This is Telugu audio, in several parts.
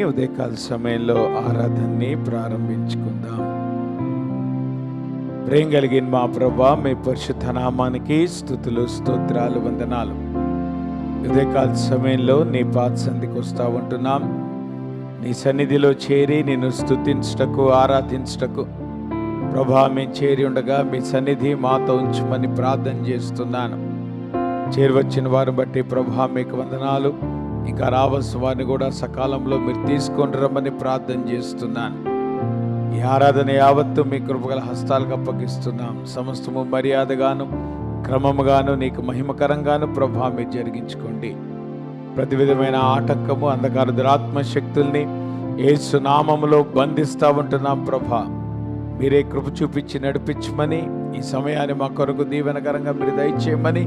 ఉదయకాల సమయంలో ఆరాధనని ప్రారంభించుకుందాం. ప్రేమ కలిగిన మా ప్రభువా, మీ పరిశుద్ధ నామానికి స్తుతులు, స్తోత్రాలు, వందనాలు. ఉదయకాల సమయంలో నీ పాద సన్నిధికి వస్తా ఉంటున్నాం. నీ సన్నిధిలో చేరి నిన్ను స్తుతించుటకు, ఆరాధించుటకు ప్రభువా మేము చేరి ఉండగా మీ సన్నిధి మాతో ఉంచమని ప్రార్థన చేస్తున్నాను. చేరువచ్చిన వారిని బట్టి ప్రభువా మీకు వందనాలు. ఇంకా రావాల్సిన వారిని కూడా సకాలంలో మీరు తీసుకొని రమ్మని ప్రార్థన చేస్తున్నాను. ఈ ఆరాధన యావత్తు మీ కృపగల హస్తాలకు అప్పగిస్తున్నాం. సమస్తము మర్యాదగాను క్రమముగాను నీకు మహిమకరంగాను ప్రభువా మీరు జరిగించుకోండి. ప్రతి విధమైన ఆటంకము, అంధకార దురాత్మ శక్తుల్ని యేసు నామములో బంధిస్తూ ఉంటున్నాం. ప్రభువా మీరే కృప చూపించి నడిపించమని, ఈ సమయాన్ని మా కొరకు దీవెనకరంగా మీరు దయచేయమని,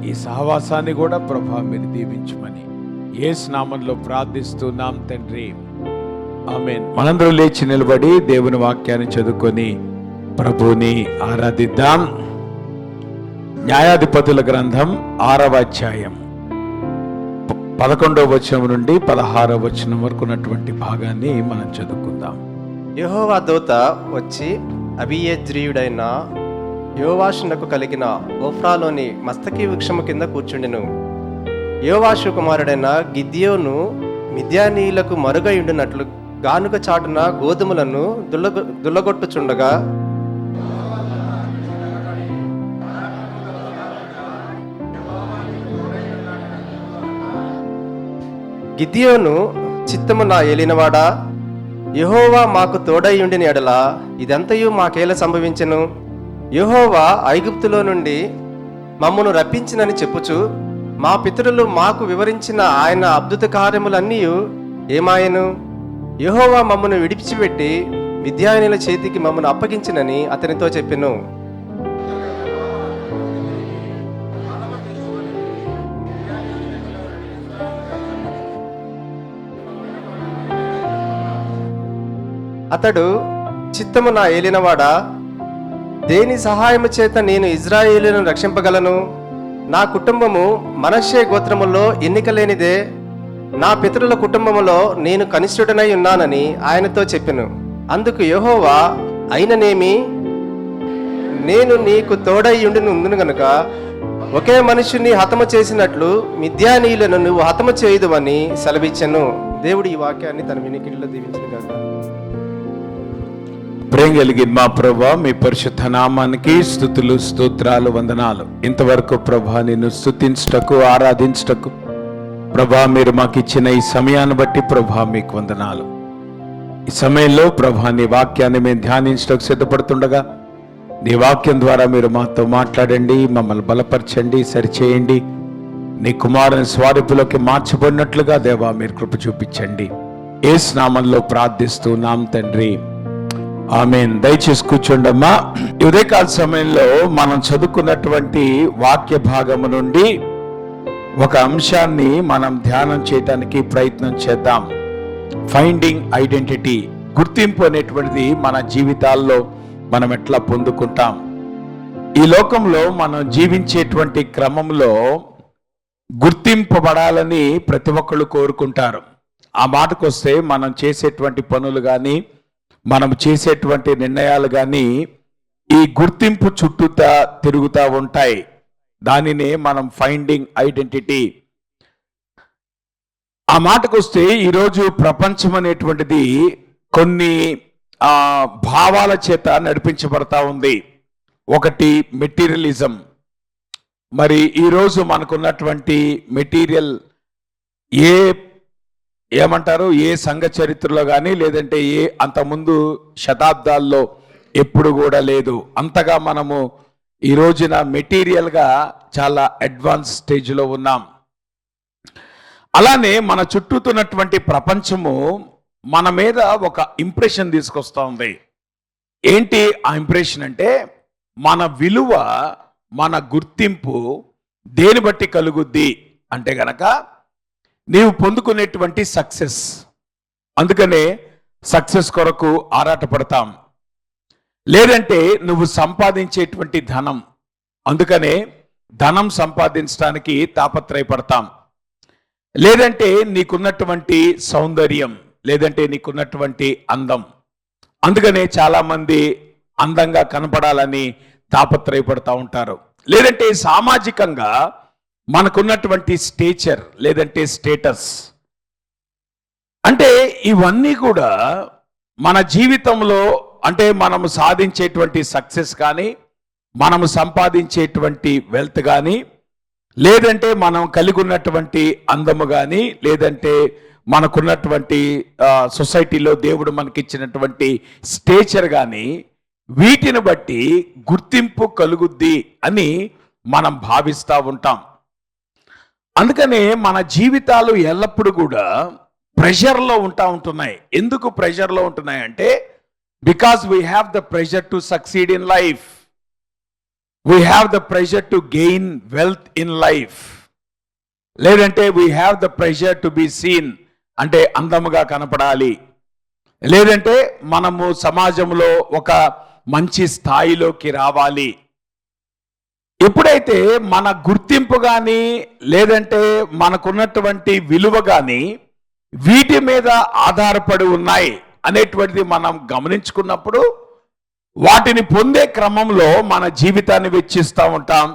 ఈ సహవాసాన్ని కూడా ప్రభువా మీరు దీవించమని యేసు నామంలో ప్రార్థిస్తున్నాం తండ్రి, ఆమేన్. మనందరూ లేచి నిలబడి దేవుని వాక్యాన్ని చదువుకొని ప్రభుని ఆరాధిద్దాం. న్యాయాధిపతుల గ్రంథం 6వ అధ్యాయం 11వ వచనం నుండి 16వ వచనం వరకు ఉన్నటువంటి భాగాన్ని మనం చదువుకుందాం. యెహోవా దూత వచ్చి అబీయెజ్రీయుడైన యోవాషునకు కలిగిన ఓఫ్రాలోని మస్తకి వృక్షము కింద కూర్చుండెను. యోవాషు కుమారుడైన గిద్యోను మిద్యానీయులకు మరుగయుండినట్లు గానుగ చాటున గోధుమలను దుల్లగొట్టుచుండగా గిద్యోను చిత్తము నా ఏలినవాడా, యెహోవా మాకు తోడయ్యుండిన ఎడల ఇదంతయు మాకేల సంభవించెను? యెహోవా ఐగుప్తులో నుండి మమ్మను రప్పించినని చెప్పుచు మా పితరులు మాకు వివరించిన ఆయన అద్భుత కార్యములన్నీ ఏమాయను? యెహోవా మమ్మను విడిచిపెట్టి మిద్యానీయుల చేతికి మమ్మను అప్పగించినని అతనితో చెప్పెను. అతడు చిత్తము నా ఏలినవాడా, దేని సహాయము చేత నేను ఇజ్రాయేలును రక్షింపగలను? నా కుటుంబము మనష్షే గోత్రములో ఎన్నిక లేనిదే. నా పితరుల కుటుంబములో నేను కనిష్ఠుడనై ఉన్నానని ఆయనతో చెప్పెను. అందుకు యెహోవా, అయిననేమి, నేను నీకు తోడై ఉండును గనుక ఒకే మనుషుని హతము చేసినట్లు మిద్యానీయులను నువ్వు హతము చేయుదువని సెలవిచ్చెను. దేవుడు ఈ వాక్యాన్ని తన వినికిడిలో దీవించును గాక. ప్రేమ కలిగిన మా ప్రభువా, మీ పరిశుద్ధ నామానికి స్తుతులు, స్తోత్రాలు, వందనాలు. ఇంతవరకు ప్రభువా నిన్ను స్తుతించుటకు, ఆరాధించుటకు ప్రభువా మీరు మాకు ఇచ్చిన ఈ సమయాన్ని బట్టి ప్రభువా మీకు వందనాలు. ఈ సమయంలో ప్రభువా నీ వాక్యాన్ని మేము ధ్యానించటకు సిద్ధపడుతుండగా నీ వాక్యం ద్వారా మీరు మాతో మాట్లాడండి, మమ్మల్ని బలపరచండి, సరిచేయండి. నీ కుమారుని స్వరూపులోకి మార్చబడినట్లుగా దేవా మీరు కృప చూపించండి. యేసు నామంలో ప్రార్థిస్తున్నాం తండ్రి, ఆమేన్. దయచేసి కూర్చోండమ్మా. ఉదయకాల సమయంలో మనం చదువుకున్నటువంటి వాక్య భాగము నుండి ఒక అంశాన్ని మనం ధ్యానం చేయడానికి ప్రయత్నం చేద్దాం. ఫైండింగ్ ఐడెంటిటీ, గుర్తింపు అనేటువంటిది మన జీవితాల్లో మనం ఎట్లా పొందుకుంటాం. ఈ లోకంలో మనం జీవించేటువంటి క్రమంలో గుర్తింపబడాలని ప్రతి ఒక్కళ్ళు కోరుకుంటారు. ఆ మాటకు వస్తే మనం చేసేటువంటి పనులు కానీ, మనం చేసేటువంటి నిర్ణయాలు కానీ ఈ గుర్తింపు చుట్టూతా తిరుగుతూ ఉంటాయి. దానినే మనం ఫైండింగ్ ఐడెంటిటీ. ఆ మాటకు వస్తే ఈరోజు ప్రపంచం అనేటువంటిది కొన్ని భావాల చేత నడిపించబడతా ఉంది. ఒకటి మెటీరియలిజం. మరి ఈరోజు మనకున్నటువంటి మెటీరియల్ ఏమంటారు, ఏ సంఘ చరిత్రలో కానీ లేదంటే అంతకుముందు శతాబ్దాల్లో ఎప్పుడు కూడా లేదు. అంతగా మనము ఈ రోజున మెటీరియల్గా చాలా అడ్వాన్స్ స్టేజ్లో ఉన్నాం. అలానే మన చుట్టూతున్నటువంటి ప్రపంచము మన మీద ఒక ఇంప్రెషన్ తీసుకొస్తా ఉంది. ఏంటి ఆ ఇంప్రెషన్ అంటే, మన విలువ, మన గుర్తింపు దేని బట్టి కలుగుద్ది అంటే గనక నీవు పొందుకునేటువంటి సక్సెస్. అందుకనే సక్సెస్ కొరకు ఆరాటపడతాం. లేదంటే నువ్వు సంపాదించేటువంటి ధనం, అందుకనే ధనం సంపాదించడానికి తాపత్రయపడతాం. లేదంటే నీకున్నటువంటి సౌందర్యం, లేదంటే నీకున్నటువంటి అందం. అందుకనే చాలామంది అందంగా కనపడాలని తాపత్రయపడుతూ ఉంటారు. లేదంటే సామాజికంగా మనకున్నటువంటి స్టేచర్ లేదంటే స్టేటస్. అంటే ఇవన్నీ కూడా మన జీవితంలో అంటే మనము సాధించేటువంటి సక్సెస్ కానీ, మనము సంపాదించేటువంటి వెల్త్ కానీ, లేదంటే మనం కలిగి ఉన్నటువంటి అందము కానీ, లేదంటే మనకున్నటువంటి సొసైటీలో దేవుడు మనకిచ్చినటువంటి స్టేచర్ కానీ, వీటిని బట్టి గుర్తింపు కలుగుద్ది అని మనం భావిస్తూ ఉంటాం. అందుకనే మన జీవితాలు ఎల్లప్పుడూ కూడా ప్రెషర్లో ఉంటున్నాయి. ఎందుకు ప్రెషర్లో ఉంటున్నాయి అంటే, because we have the pressure to succeed in life, we have the pressure to gain wealth in life, లేదంటే we have the pressure to be seen అంటే అందముగా కనపడాలి, లేదంటే మనము సమాజంలో ఒక మంచి స్థాయిలోకి రావాలి. ఎప్పుడైతే మన గుర్తింపు కానీ, లేదంటే మనకున్నటువంటి విలువ కానీ వీటి మీద ఆధారపడి ఉన్నాయి అనేటువంటిది మనం గమనించుకున్నప్పుడు, వాటిని పొందే క్రమంలో మన జీవితాన్ని వెచ్చిస్తూ ఉంటాం,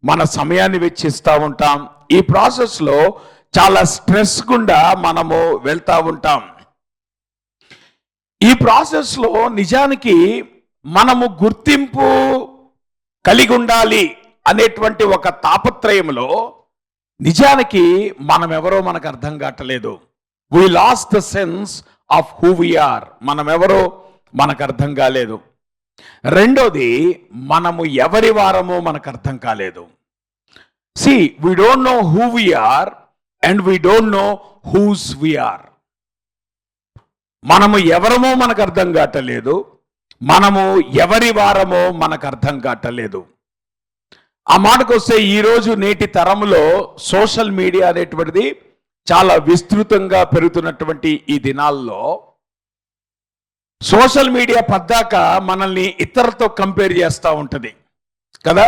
మన సమయాన్ని వెచ్చిస్తూ ఉంటాం. ఈ ప్రాసెస్లో చాలా స్ట్రెస్ గుండా మనము వెళ్తూ ఉంటాం. ఈ ప్రాసెస్లో నిజానికి మనము గుర్తింపు కలిగి ఉండాలి అనేటువంటి ఒక తాపత్రయంలో నిజానికి మనం ఎవరో మనకు అర్థం కావట్లేదు. we lost the sense of who we are. మనం ఎవరో మనకు అర్థం కాలేదు. రెండోది, మనము ఎవరి వారమో మనకు అర్థం కాలేదు. See, we don't know who we are and we don't know whose we are. మనము ఎవరమో మనకు అర్థం కావట్లేదు, మనము ఎవరి వారమో మనకు అర్థం కావట్లేదు. ఆ మాటకు వస్తే ఈరోజు నేటి తరంలో సోషల్ మీడియా అనేటువంటిది చాలా విస్తృతంగా పెరుగుతున్నటువంటి ఈ దినాల్లో సోషల్ మీడియా పద్దాక మనల్ని ఇతరులతో కంపేర్ చేస్తూ ఉంటుంది కదా.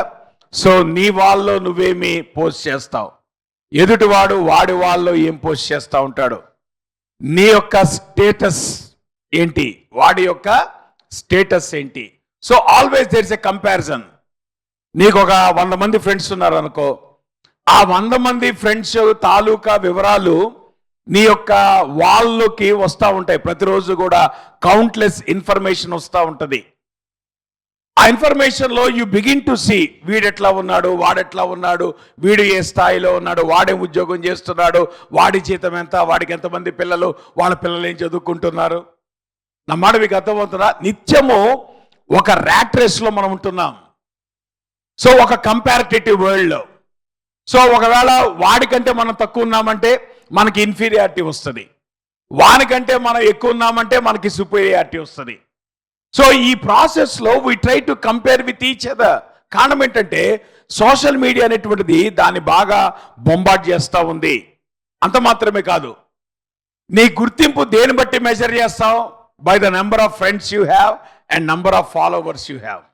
సో నీ వాళ్ళలో నువ్వేమి పోస్ట్ చేస్తావు, ఎదుటివాడు వాడి వాళ్ళలో ఏం పోస్ట్ చేస్తూ ఉంటాడు, నీ యొక్క స్టేటస్ ఏంటి, వాడి యొక్క స్టేటస్ ఏంటి. So always there is a comparison. నీకు ఒక 100 మంది ఫ్రెండ్స్ ఉన్నారు అనుకో, ఆ 100 మంది ఫ్రెండ్స్ తాలూకా వివరాలు నీ యొక్క వాళ్ళకి వస్తూ ఉంటాయి. ప్రతిరోజు కూడా కౌంట్లెస్ ఇన్ఫర్మేషన్ వస్తూ ఉంటుంది. ఆ ఇన్ఫర్మేషన్లో యు బిగిన్ టు సీ వీడెట్లా ఉన్నాడు, వాడెట్లా ఉన్నాడు, వీడు ఏ స్థాయిలో ఉన్నాడు, వాడే ఉద్యోగం చేస్తున్నాడు, వాడి జీతం ఎంత, వాడికి ఎంతమంది పిల్లలు, వాళ్ళ పిల్లలు ఏం చదువుకుంటున్నారు. నా మాట మీకు అర్థమవుతుందా? నిత్యము ఒక ర్యాట్ రేస్లో మనం ఉంటున్నాం. సో ఒక కంపారిటేటివ్ వరల్డ్లో. సో ఒకవేళ వాడికంటే మనం తక్కువ ఉన్నామంటే మనకి ఇన్ఫీరియారిటీ వస్తుంది, వానికంటే మనం ఎక్కువ ఉన్నామంటే మనకి సుపీరియారిటీ వస్తుంది. సో ఈ ప్రాసెస్లో we try to compare with each other. కారణం ఏంటంటే సోషల్ మీడియా అనేటువంటిది దాన్ని బాగా బొంబార్డ్ చేస్తూ ఉంది. అంత మాత్రమే కాదు, నీ గుర్తింపు దేని బట్టి మెజర్ చేస్తావు? By the number of friends you have and number of followers you have.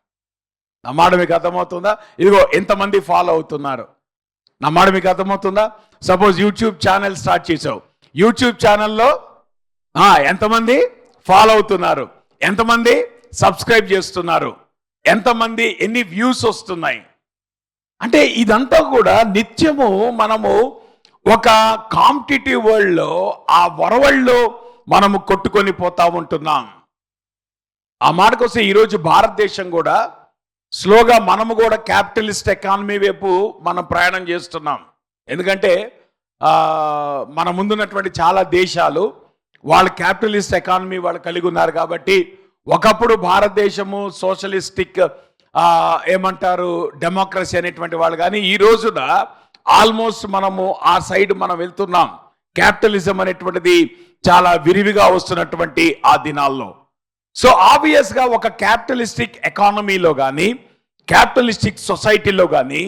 నా మాట మీకు అర్థమవుతుందా? ఇదిగో ఎంతమంది ఫాలో అవుతున్నారు. నా మాట మీకు అర్థమవుతుందా? సపోజ్ యూట్యూబ్ ఛానల్ స్టార్ట్ చేసావు, యూట్యూబ్ ఛానల్లో ఎంతమంది ఫాలో అవుతున్నారు, ఎంతమంది సబ్స్క్రైబ్ చేస్తున్నారు, ఎంతమంది ఎన్ని వ్యూస్ వస్తున్నాయి. అంటే ఇదంతా కూడా నిత్యము మనము ఒక కాంపిటేటివ్ వరల్డ్లో ఆ వరవల్లో మనము కొట్టుకొని పోతా ఉంటున్నాం. ఆ మాటకొస్తే ఈరోజు భారతదేశం కూడా స్లోగా మనము కూడా క్యాపిటలిస్ట్ ఎకానమీ వైపు మనం ప్రయాణం చేస్తున్నాం. ఎందుకంటే మన ముందున్నటువంటి చాలా దేశాలు వాళ్ళు క్యాపిటలిస్ట్ ఎకానమీ వాళ్ళు కలిగి ఉన్నారు. కాబట్టి ఒకప్పుడు భారతదేశము సోషలిస్టిక్ ఏమంటారు డెమోక్రసీ అనేటువంటి వాళ్ళు, కానీ ఈ రోజున ఆల్మోస్ట్ మనము ఆ సైడ్ మనం వెళ్తున్నాం. క్యాపిటలిజం అనేటువంటిది చాలా విరివిగా వస్తున్నటువంటి ఆ దినాల్లో. సో ఆబ్వియస్గా ఒక క్యాపిటలిస్టిక్ ఎకానమీలో కానీ క్యాపిటలిస్టిక్ సొసైటీలో కానీ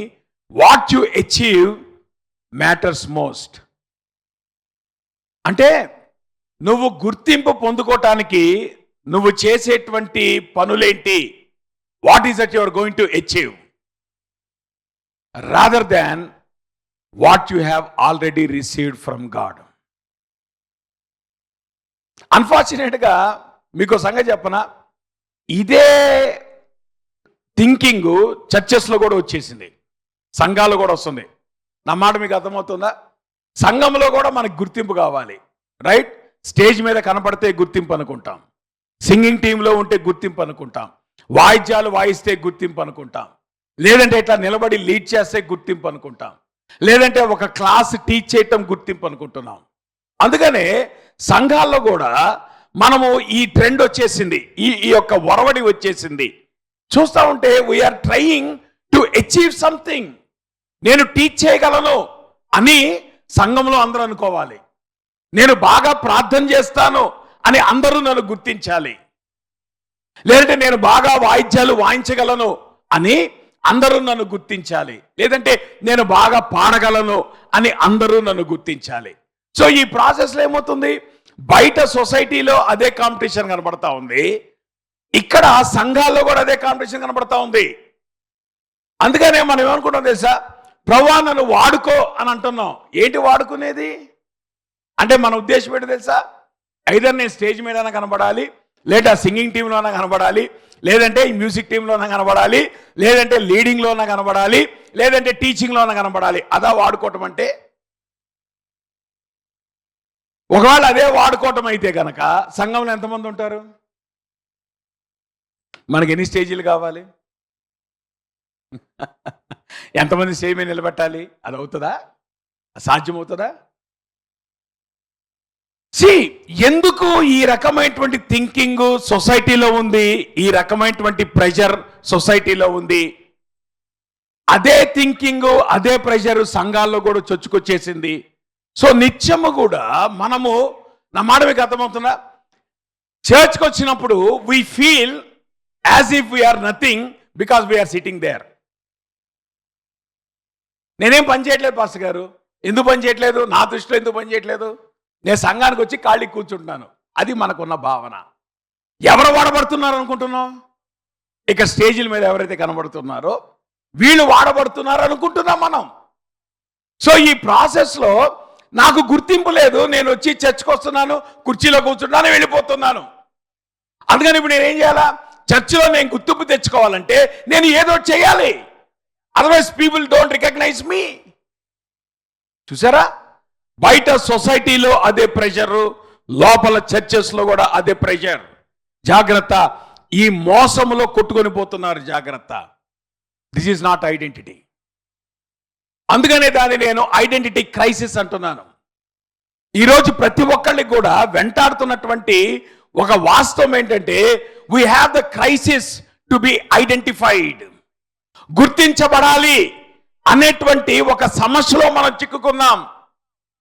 what you achieve matters most. అంటే నువ్వు గుర్తింపు పొందుకోవటానికి నువ్వు చేసేటువంటి పనులేంటి, what is that you are going to achieve, rather than what you have already received from God. అన్ఫార్చునేట్గా మీకు సంగతి చెప్పనా, ఇదే థింకింగ్ చర్చెస్లో కూడా వచ్చేసింది, సంఘాలు కూడా వస్తుంది. నా మాట మీకు అర్థమవుతుందా? సంఘంలో కూడా మనకు గుర్తింపు కావాలి, రైట్? స్టేజ్ మీద కనపడితే గుర్తింపు అనుకుంటాం, సింగింగ్ టీంలో ఉంటే గుర్తింపు అనుకుంటాం, వాయిద్యాలు వాయిస్తే గుర్తింపు అనుకుంటాం, లేదంటే ఇట్లా నిలబడి లీడ్ చేస్తే గుర్తింపు అనుకుంటాం, లేదంటే ఒక క్లాస్ టీచ్ చేయటం గుర్తింపు అనుకుంటున్నాం. అందుకనే సంఘాల్లో కూడా మనము ఈ ట్రెండ్ వచ్చేసింది, ఈ యొక్క ఒరవడి వచ్చేసింది. చూస్తూ ఉంటే we're trying to achieve something. నేను టీచ్ చేయగలను అని సంఘంలో అందరూ అనుకోవాలి. నేను బాగా ప్రార్థన చేస్తాను అని అందరూ నన్ను గుర్తించాలి. లేదంటే నేను బాగా వాయిద్యాలు వాయించగలను అని అందరూ నన్ను గుర్తించాలి. లేదంటే నేను బాగా పాడగలను అని అందరూ నన్ను గుర్తించాలి. సో ఈ ప్రాసెస్లో ఏమవుతుంది, బయట సొసైటీలో అదే కాంపిటీషన్ కనబడతా ఉంది, ఇక్కడ సంఘాల్లో కూడా అదే కాంపిటీషన్ కనబడతా ఉంది. అందుకనే మనం ఏమనుకుంటాం తెలుసా, ప్రభువా నన్ను వాడుకో అని అంటున్నాం. ఏంటి వాడుకునేది అంటే మన ఉద్దేశం ఏంటి తెలుసా? ఐదర్ నేను స్టేజ్ మీద కనబడాలి, లేదా సింగింగ్ టీంలోనే కనబడాలి, లేదంటే ఈ మ్యూజిక్ టీంలోనే కనబడాలి, లేదంటే లీడింగ్లోనే కనబడాలి, లేదంటే టీచింగ్లోనే కనబడాలి. అదా వాడుకోవటం అంటే? ఒకవేళ అదే వాడుకోవటం అయితే కనుక సంఘంలో ఎంతమంది ఉంటారు? మనకి ఎన్ని స్టేజీలు కావాలి? ఎంతమంది స్టేజ్ మీద నిలబెట్టాలి? అది అవుతుందా? సాధ్యమవుతుందా? ఎందుకు ఈ రకమైనటువంటి థింకింగ్ సొసైటీలో ఉంది, ఈ రకమైనటువంటి ప్రెషర్ సొసైటీలో ఉంది? అదే థింకింగ్ అదే ప్రెషర్ సంఘాల్లో కూడా చొచ్చుకొచ్చేసింది. సో నిత్యము కూడా మనము, నా మాట మీకు అర్థమవుతుందా, చర్చ్కి వచ్చినప్పుడు we feel as if we're nothing because we're sitting there. నేనేం పని చేయట్లేదు పాస్టర్ గారు. ఎందుకు పని చేయట్లేదు? నా దృష్టిలో ఎందుకు పని చేయట్లేదు? నేను సంఘానికి వచ్చి ఖాళీ కూర్చుంటున్నాను. అది మనకున్న భావన. ఎవరు వాడబడుతున్నారు అనుకుంటున్నాం? ఇక స్టేజీల మీద ఎవరైతే కనబడుతున్నారో వీళ్ళు వాడబడుతున్నారు అనుకుంటున్నాం మనం. సో ఈ ప్రాసెస్లో నాకు గుర్తింపు లేదు, నేను వచ్చి చర్చ్కి వస్తున్నాను, కుర్చీలో కూర్చుంటాను, వెళ్ళిపోతున్నాను. అందుకని ఇప్పుడు నేనేం చేయాలా? చర్చిలో నేను గుర్తింపు తెచ్చుకోవాలంటే నేను ఏదో చేయాలి, అదర్వైజ్ పీపుల్ డోంట్ రికగ్నైజ్ మీ. చూసారా, బయట సొసైటీలో అదే ప్రెషర్, లోపల చర్చెస్లో కూడా అదే ప్రెషర్. జాగ్రత్త, ఈ మోసములో కొట్టుకొని పోతున్నారు, జాగ్రత్త. This is not identity. అందుకనే దాన్ని నేను ఐడెంటిటీ క్రైసిస్ అంటున్నాను. ఈరోజు ప్రతి ఒక్కళ్ళకి కూడా వెంటాడుతున్నటువంటి ఒక వాస్తవం ఏంటంటే, we have the crisis to be identified. గుర్తించబడాలి అనేటువంటి ఒక సమస్యలో మనం చిక్కుకున్నాం.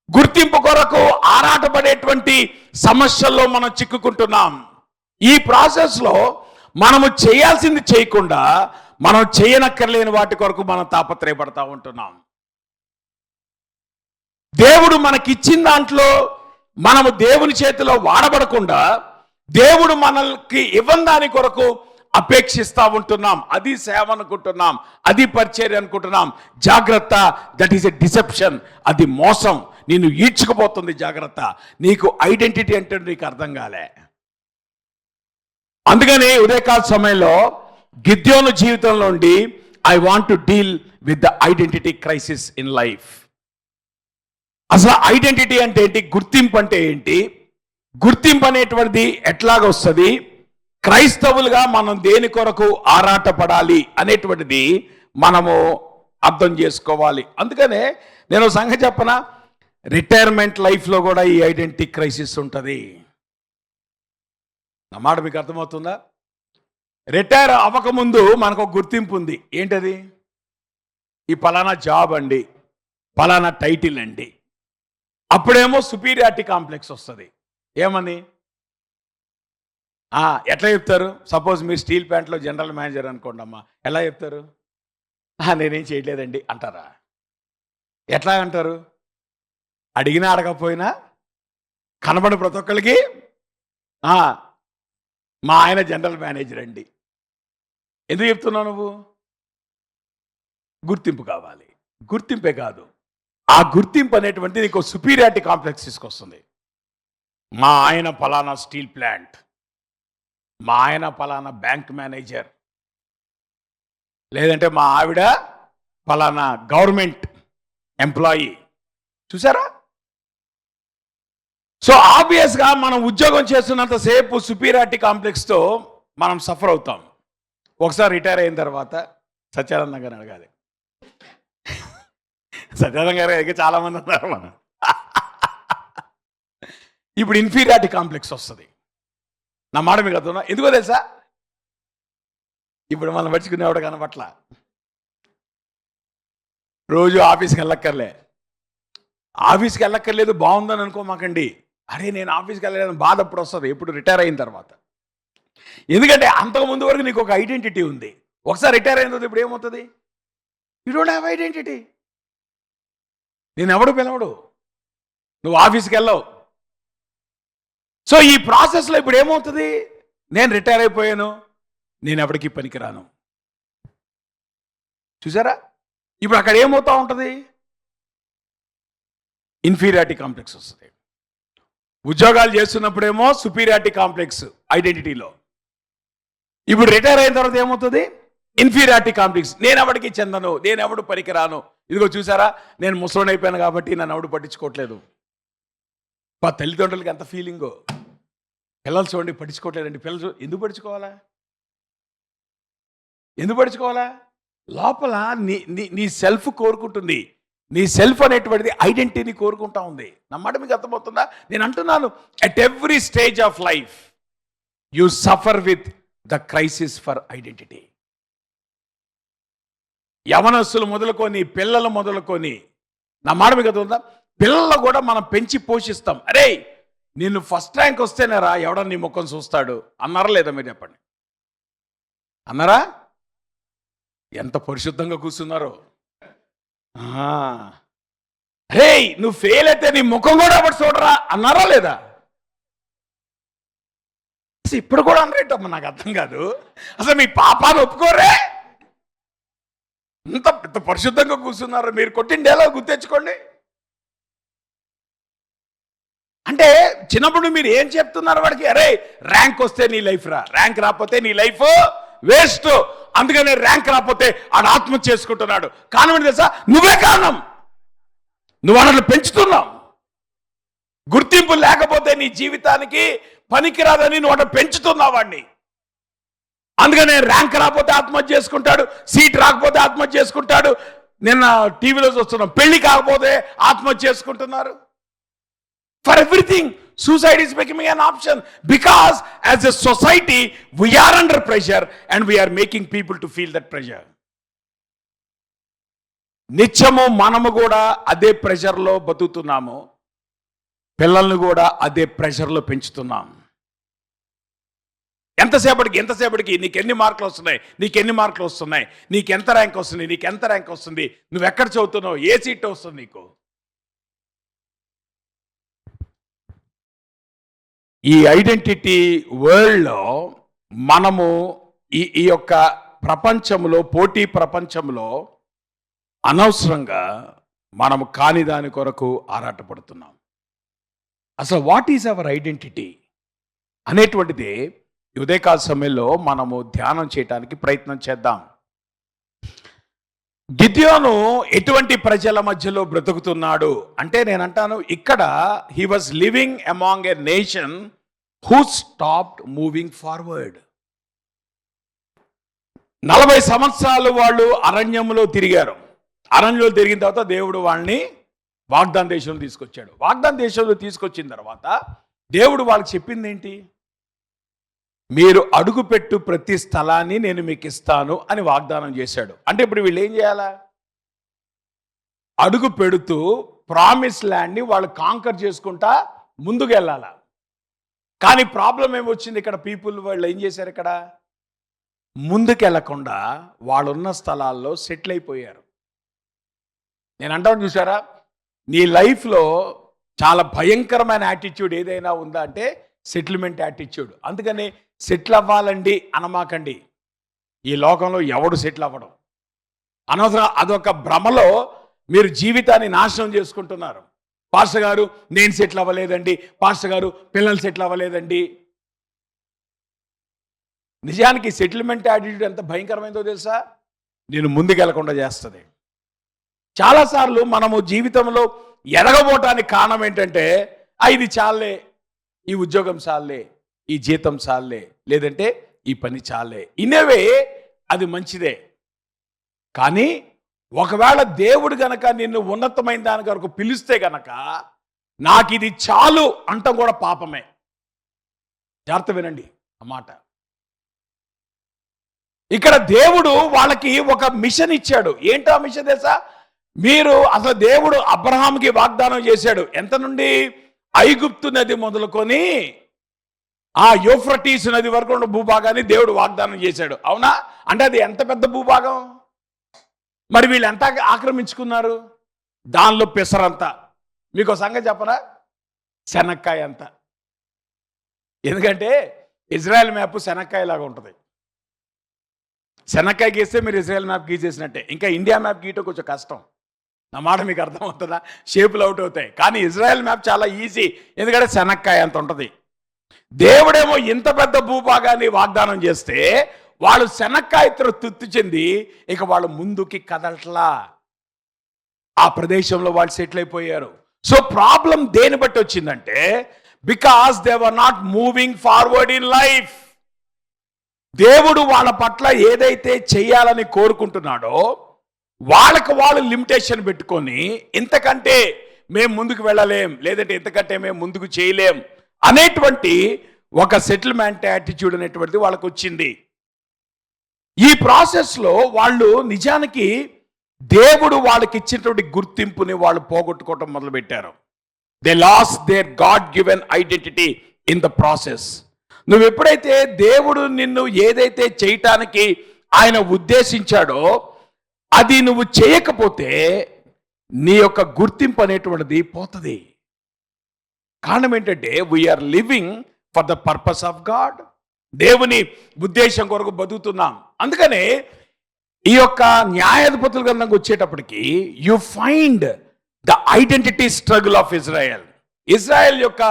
గుర్తింపు కొరకు ఆరాటపడేటువంటి సమస్యల్లో మనం చిక్కుకుంటున్నాం. ఈ ప్రాసెస్లో మనము చేయాల్సింది చేయకుండా మనం చేయనక్కర్లేని వాటి కొరకు మనం తాపత్రయపడతా ఉంటున్నాం. దేవుడు మనకిచ్చిన దాంట్లో మనము దేవుని చేతిలో వాడబడకుండా దేవుడు మనకి ఇవ్వని దాని కొరకు అపేక్షిస్తూ ఉంటున్నాం. అది సేవ అనుకుంటున్నాం, అది పరిచర్య అనుకుంటున్నాం. జాగ్రత్త, దట్ ఈస్ ఎ డిసెప్షన్. అది మోసం, నిన్ను ఈడ్చుకుపోతుంది. జాగ్రత్త, నీకు ఐడెంటిటీ అంటే నీకు అర్థం కాలే. అందుకని ఉదయకాల సమయంలో గిద్యోను జీవితంలో ఉండి I want to deal with the identity crisis in life. అసలు ఐడెంటిటీ అంటే ఏంటి? గుర్తింపు అంటే ఏంటి? గుర్తింపు అనేటువంటిది ఎట్లాగొస్తుంది? క్రైస్తవులుగా మనం దేని కొరకు ఆరాటపడాలి అనేటువంటిది మనము అర్థం చేసుకోవాలి. అందుకనే నేను సంగతి చెప్పనా, రిటైర్మెంట్ లైఫ్లో కూడా ఈ ఐడెంటిటీ క్రైసిస్ ఉంటుంది. నా మాట మీకు అర్థమవుతుందా? రిటైర్ అవ్వకముందు మనకు ఒక గుర్తింపు ఉంది. ఏంటది? ఈ పలానా జాబ్ అండి, పలానా టైటిల్ అండి. అప్పుడేమో సుపీరియారిటీ కాంప్లెక్స్ వస్తుంది. ఏమని? ఎట్లా చెప్తారు? సపోజ్ మీరు స్టీల్ ప్లాంట్లో జనరల్ మేనేజర్ అనుకోండి అమ్మా, ఎలా చెప్తారు? నేనేం చేయలేదండి అంటారా? ఎట్లా అంటారు? అడిగినా అడగకపోయినా కనబడి ప్రతి ఒక్కరికి మా ఆయన జనరల్ మేనేజర్ అండి. ఎందుకు చెప్తున్నావు నువ్వు? గుర్తింపు కావాలి. గుర్తింపే కాదు, ఆ గుర్తింపు అనేటువంటి నీకు సుపీరియారిటీ కాంప్లెక్స్ తీసుకొస్తుంది. మా ఆయన పలానా స్టీల్ ప్లాంట్, మా ఆయన పలానా బ్యాంక్ మేనేజర్, లేదంటే మా ఆవిడ పలానా గవర్నమెంట్ ఎంప్లాయీ. చూసారా? సో ఆబ్వియస్గా మనం ఉద్యోగం చేస్తున్నంతసేపు సుపీరియారిటీ కాంప్లెక్స్తో మనం సఫర్ అవుతాం. ఒకసారి రిటైర్ అయిన తర్వాత సత్యానంద గారు అడగాలి. సత్యానంద గారు అయితే చాలామంది ఉన్నారు మనం. ఇప్పుడు ఇన్ఫీరియారిటీ కాంప్లెక్స్ వస్తుంది. నా మాట మీకు అర్థం ఎందుకో తెలుసా? ఇప్పుడు మనం పరుచుకునేవాడు కనపట్ల, రోజు ఆఫీస్కి వెళ్ళక్కర్లేదు బాగుందని అనుకోమాకండి. అరే నేను ఆఫీస్కి వెళ్ళలేదని బాధ అప్పుడు వస్తుంది, ఎప్పుడు రిటైర్ అయిన తర్వాత. ఎందుకంటే అంతకుముందు వరకు నీకు ఒక ఐడెంటిటీ ఉంది. ఒకసారి రిటైర్ అయిన తర్వాత ఇప్పుడు ఏమవుతుంది? You don't have identity. నేను ఎవడు పిలవడు, నువ్వు ఆఫీస్కి వెళ్ళవు. సో ఈ ప్రాసెస్లో ఇప్పుడు ఏమవుతుంది? నేను రిటైర్ అయిపోయాను, నేను ఎవరికి పనికిరాను. చూసారా? ఇప్పుడు అక్కడ ఏమవుతా ఉంటుంది? ఇన్ఫీరియారిటీ కాంప్లెక్స్ వస్తుంది. ఉద్యోగాలు చేస్తున్నప్పుడేమో సుపీరియారిటీ కాంప్లెక్స్ ఐడెంటిటీలో. ఇప్పుడు రిటైర్ అయిన తర్వాత ఏమవుతుంది? Inferiority complex. నేను ఎవరికి చెందను, నేను ఎవడు పనికిరాను. ఇదిగో చూసారా, నేను ముసలోని అయిపోయాను కాబట్టి నన్ను ఎవడు పట్టించుకోవట్లేదు. తల్లిదండ్రులకి ఎంత ఫీలింగో. పిల్లలు చూడండి పట్టించుకోవట్లేదండి. పిల్లలు ఎందుకు పట్టించుకోవాలా? లోపల నీ సెల్ఫ్ కోరుకుంటుంది. నీ సెల్ఫ్ అనేటువంటిది ఐడెంటిటీని కోరుకుంటా ఉంది. నా మాట మీకు అర్థమవుతుందా? నేను అంటున్నాను, at every stage of life you suffer with the crisis for identity. యవనస్తులు మొదలుకొని, పిల్లలు మొదలుకొని, నా మాట మీకు అర్థమవుతుందా? పిల్లలు కూడా మనం పెంచి పోషిస్తాం. అరే నిన్ను ఫస్ట్ ర్యాంక్ వస్తేనేరా ఎవడన్నా నీ ముఖం చూస్తాడు అన్నారా లేదా? మీరు చెప్పండి, అన్నారా? ఎంత పరిశుద్ధంగా కూర్చున్నారో. రే నువ్వు ఫెయిల్ అయితే నీ ముఖం కూడా ఎవరు చూడరా అన్నారా లేదా? ఇప్పుడు కూడా అనరేటమ్మా, నాకు అర్థం కాదు. అసలు మీ పాపాన్ని ఒప్పుకోరే? ఇంత పరిశుద్ధంగా కూర్చున్నారు. మీరు కొట్టిన డైలాగ్ గుర్తెచ్చుకోండి. అంటే చిన్నప్పుడు మీరు ఏం చెప్తున్నారు వాడికి? అరే ర్యాంక్ వస్తే నీ లైఫ్ రా, ర్యాంక్ రాకపోతే నీ లైఫ్ వేస్ట్. అందుకనే ర్యాంక్ రాకపోతే ఆడు ఆత్మహత్య చేసుకుంటున్నాడు. కారణం ఏంటి తెలుసా? నువ్వే కారణం. నువ్వు అన్నట్లు పెంచుతున్నావు. గుర్తింపు లేకపోతే నీ జీవితానికి పనికిరాదని నువ్వు అట్లా పెంచుతున్నావు వాడిని. అందుకనే ర్యాంక్ రాకపోతే ఆత్మహత్య చేసుకుంటాడు, సీట్ రాకపోతే ఆత్మహత్య చేసుకుంటాడు. నిన్న టీవీలో చూస్తున్నాం, పెళ్లి కాకపోతే ఆత్మహత్య చేసుకుంటున్నారు. For everything, suicide is becoming an option because as a society we are under pressure and we are making people to feel that pressure. నిత్యము మనము కూడా అదే ప్రెషర్లో బతుకుతున్నాము, పిల్లల్ని కూడా అదే ప్రెషర్లో పెంచుతున్నాం. ఎంతసేపటికి నీకెన్ని మార్కులు వస్తున్నాయి, నీకెంత ర్యాంక్ వస్తుంది, నువ్వు ఎక్కడ చదువుతున్నావు, ఏ సీట్ వస్తుంది నీకు. ఈ ఐడెంటిటీ వరల్డ్లో మనము ఈ యొక్క ప్రపంచంలో, పోటీ ప్రపంచంలో అనవసరంగా మనము కాని దాని కొరకు ఆరాటపడుతున్నాం. అసలు వాట్ ఈజ్ అవర్ ఐడెంటిటీ అనేటువంటిది ఉదయకాల సమయంలో మనము ధ్యానం చేయడానికి ప్రయత్నం చేద్దాం. గిద్యోను ఎటువంటి ప్రజల మధ్యలో బ్రతుకుతున్నాడు అంటే, నేను అంటాను ఇక్కడ he was living among a nation who stopped moving forward. 40 సంవత్సరాలు వాళ్ళు అరణ్యంలో తిరిగారు. అరణ్యంలో తిరిగిన తర్వాత దేవుడు వాళ్ళని వాగ్దాన దేశంలో తీసుకొచ్చాడు. వాగ్దాన దేశంలో తీసుకొచ్చిన తర్వాత దేవుడు వాళ్ళకి చెప్పింది ఏంటి? మీరు అడుగుపెట్టు ప్రతి స్థలాన్ని నేను మీకు ఇస్తాను అని వాగ్దానం చేశాడు. అంటే ఇప్పుడు వీళ్ళు ఏం చేయాలా? అడుగు పెడుతూ ప్రామిస్ ల్యాండ్ని వాళ్ళు కాంకర్ చేసుకుంటా ముందుకు వెళ్ళాలా. కానీ ప్రాబ్లం ఏమొచ్చింది ఇక్కడ? వాళ్ళు ఏం చేశారు? ఇక్కడ ముందుకెళ్లకుండా వాళ్ళున్న స్థలాల్లో సెటిల్ అయిపోయారు. నేను అంటాను చూసారా, నీ లైఫ్లో చాలా భయంకరమైన యాటిట్యూడ్ ఏదైనా ఉందా అంటే సెటిల్మెంట్ యాటిట్యూడ్. అందుకని సెటిల్ అవ్వాలండి అనమాకండి. ఈ లోకంలో ఎవడు సెటిల్ అవ్వడం అనవసరం. అదొక భ్రమలో మీరు జీవితాన్ని నాశనం చేసుకుంటున్నారు. పాస్టర్ గారు నేను సెటిల్ అవ్వలేదండి, పాస్టర్ గారు పిల్లలు సెటిల్ అవ్వలేదండి. నిజానికి సెటిల్మెంట్ యాటిట్యూడ్ ఎంత భయంకరమైందో తెలుసా? నేను ముందుకెళ్లకుండా చేస్తుంది. చాలాసార్లు మనము జీవితంలో ఎదగబోటానికి కారణం ఏంటంటే, ఇది చాలే, ఈ ఉద్యోగం చాలే, ఈ జీతం చాలే, లేదంటే ఈ పని చాలే. ఇనేవే అది మంచిదే. కానీ ఒకవేళ దేవుడు గనక నిన్ను ఉన్నతమైన దాని కొరకు పిలిస్తే గనక నాకు ఇది చాలు అంటాం కూడా పాపమే. జాగ్రత్త వినండి ఆ మాట. ఇక్కడ దేవుడు వాళ్ళకి ఒక మిషన్ ఇచ్చాడు. ఏంటో ఆ మిషన్ తెలుసా? మీరు అసలు దేవుడు అబ్రహాంకి వాగ్దానం చేశాడు. ఎంత నుండి? ఐగుప్తు నది మొదలుకొని ఆ యూఫ్రటీస్ నది వరకు ఉన్న భూభాగాన్ని దేవుడు వాగ్దానం చేశాడు. అవునా? అంటే అది ఎంత పెద్ద భూభాగం? మరి వీళ్ళు ఎంత ఆక్రమించుకున్నారు? దానిలో పెసరంతా. మీకు ఒక సంగతి చెప్పనా? శనక్కాయ అంత. ఎందుకంటే ఇజ్రాయెల్ మ్యాప్ శనక్కాయ లాగా ఉంటుంది. శనక్కాయ గీస్తే మీరు ఇజ్రాయెల్ మ్యాప్ గీసేసినట్టే. ఇంకా ఇండియా మ్యాప్ గీయటం కొంచెం కష్టం. నా మాట మీకు అర్థమవుతుందా? షేపులు అవుట్ అవుతాయి. కానీ ఇజ్రాయెల్ మ్యాప్ చాలా ఈజీ, ఎందుకంటే శనక్కాయ అంత ఉంటుంది. దేవుడేమో ఇంత పెద్ద భూభాగాన్ని వాగ్దానం చేస్తే వాళ్ళు శనక్కాయతో తృప్తి చెంది ఇక వాళ్ళు ముందుకి కదలట్లా. ఆ ప్రదేశంలో వాళ్ళు సెటిల్ అయిపోయారు. సో ప్రాబ్లం దేని బట్టి వచ్చిందంటే, because they were not moving forward in life. దేవుడు వాళ్ళ పట్ల ఏదైతే చేయాలని కోరుకుంటున్నాడో వాళ్ళకు వాళ్ళు లిమిటేషన్ పెట్టుకొని ఇంతకంటే మేము ముందుకు వెళ్ళలేం, లేదంటే ఇంతకంటే మేము ముందుకు చేయలేం అనేటువంటి ఒక సెటిల్మెంట్ యాటిట్యూడ్ అనేటువంటిది వాళ్ళకు వచ్చింది. ఈ ప్రాసెస్లో వాళ్ళు నిజానికి దేవుడు వాళ్ళకి ఇచ్చినటువంటి గుర్తింపుని వాళ్ళు పోగొట్టుకోవటం మొదలుపెట్టారు. They lost their God given identity in the process. నువ్వు ఎప్పుడైతే దేవుడు నిన్ను ఏదైతే చేయటానికి ఆయన ఉద్దేశించాడో అది నువ్వు చేయకపోతే నీ యొక్క గుర్తింపు అనేటువంటిది పోతుంది. కారణం ఏంటంటే we're living for the purpose of God. దేవుని ఉద్దేశం కొరకు బతుకుతున్నాం. అందుకనే ఈ యొక్క న్యాయాధిపతుల గ్రంథంకి వచ్చేటప్పటికి you find the identity struggle of Israel. Israel యొక్క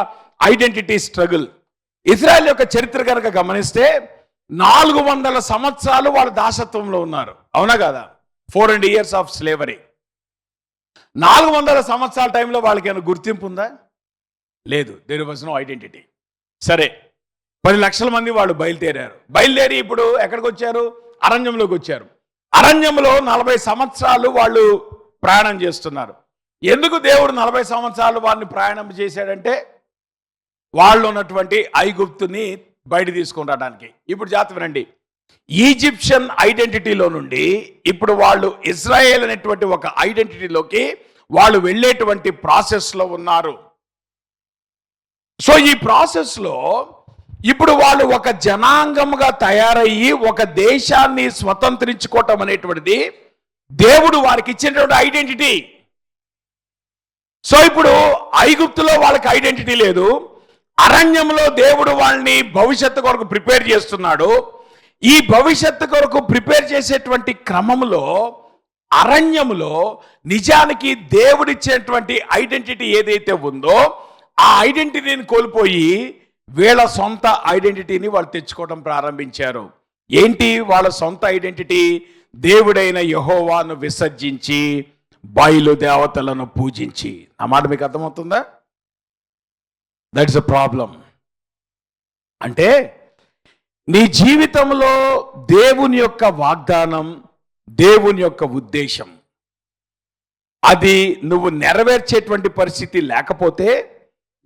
ఐడెంటిటీ స్ట్రగుల్. ఇజ్రాయెల్ యొక్క చరిత్ర కనుక గమనిస్తే 400 సంవత్సరాలు వాళ్ళ దాసత్వంలో ఉన్నారు. అవునా కదా? 400 years ఆఫ్ స్లేవరీ. 400 సంవత్సరాల టైంలో వాళ్ళకి ఏమైనా గుర్తింపు ఉందా? లేదు. There was no identity. సరే, 10 లక్షల మంది వాళ్ళు బయలుదేరి ఇప్పుడు ఎక్కడికి వచ్చారు? అరణ్యంలోకి వచ్చారు. అరణ్యంలో 40 సంవత్సరాలు వాళ్ళు ప్రయాణం చేస్తున్నారు. ఎందుకు దేవుడు 40 సంవత్సరాలు వారిని ప్రయాణం చేశాడంటే వాళ్ళు ఉన్నటువంటి ఐగుప్తుని బయట తీసుకొని రావడానికి. ఇప్పుడు జాగ్రత్త వినండి. ఈజిప్షియన్ ఐడెంటిటీలో నుండి ఇప్పుడు వాళ్ళు ఇజ్రాయేల్ అనేటువంటి ఒక ఐడెంటిటీలోకి వాళ్ళు వెళ్ళేటువంటి ప్రాసెస్లో ఉన్నారు. సో ఈ ప్రాసెస్లో ఇప్పుడు వాళ్ళు ఒక జనాంగముగా తయారయ్యి ఒక దేశాన్ని స్వతంత్రించుకోవటం అనేటువంటిది దేవుడు వారికి ఇచ్చినటువంటి ఐడెంటిటీ. సో ఇప్పుడు ఐగుప్తులో వాళ్ళకి ఐడెంటిటీ లేదు. అరణ్యంలో దేవుడు వాళ్ళని భవిష్యత్తు కొరకు ప్రిపేర్ చేస్తున్నాడు. ఈ భవిష్యత్తు కొరకు ప్రిపేర్ చేసేటువంటి క్రమంలో అరణ్యంలో నిజానికి దేవుడిచ్చేటువంటి ఐడెంటిటీ ఏదైతే ఉందో ఆ ఐడెంటిటీని కోల్పోయి వీళ్ళ సొంత ఐడెంటిటీని వాళ్ళు తెచ్చుకోవడం ప్రారంభించారు. ఏంటి వాళ్ళ సొంత ఐడెంటిటీ? దేవుడైన యెహోవాను విసర్జించి బయలు దేవతలను పూజించి. ఆ మాట మీకు అర్థమవుతుందా? That is a problem. అంటే నీ జీవితంలో దేవుని యొక్క వాగ్దానం, దేవుని యొక్క ఉద్దేశం అది నువ్వు నెరవేర్చేటువంటి పరిస్థితి లేకపోతే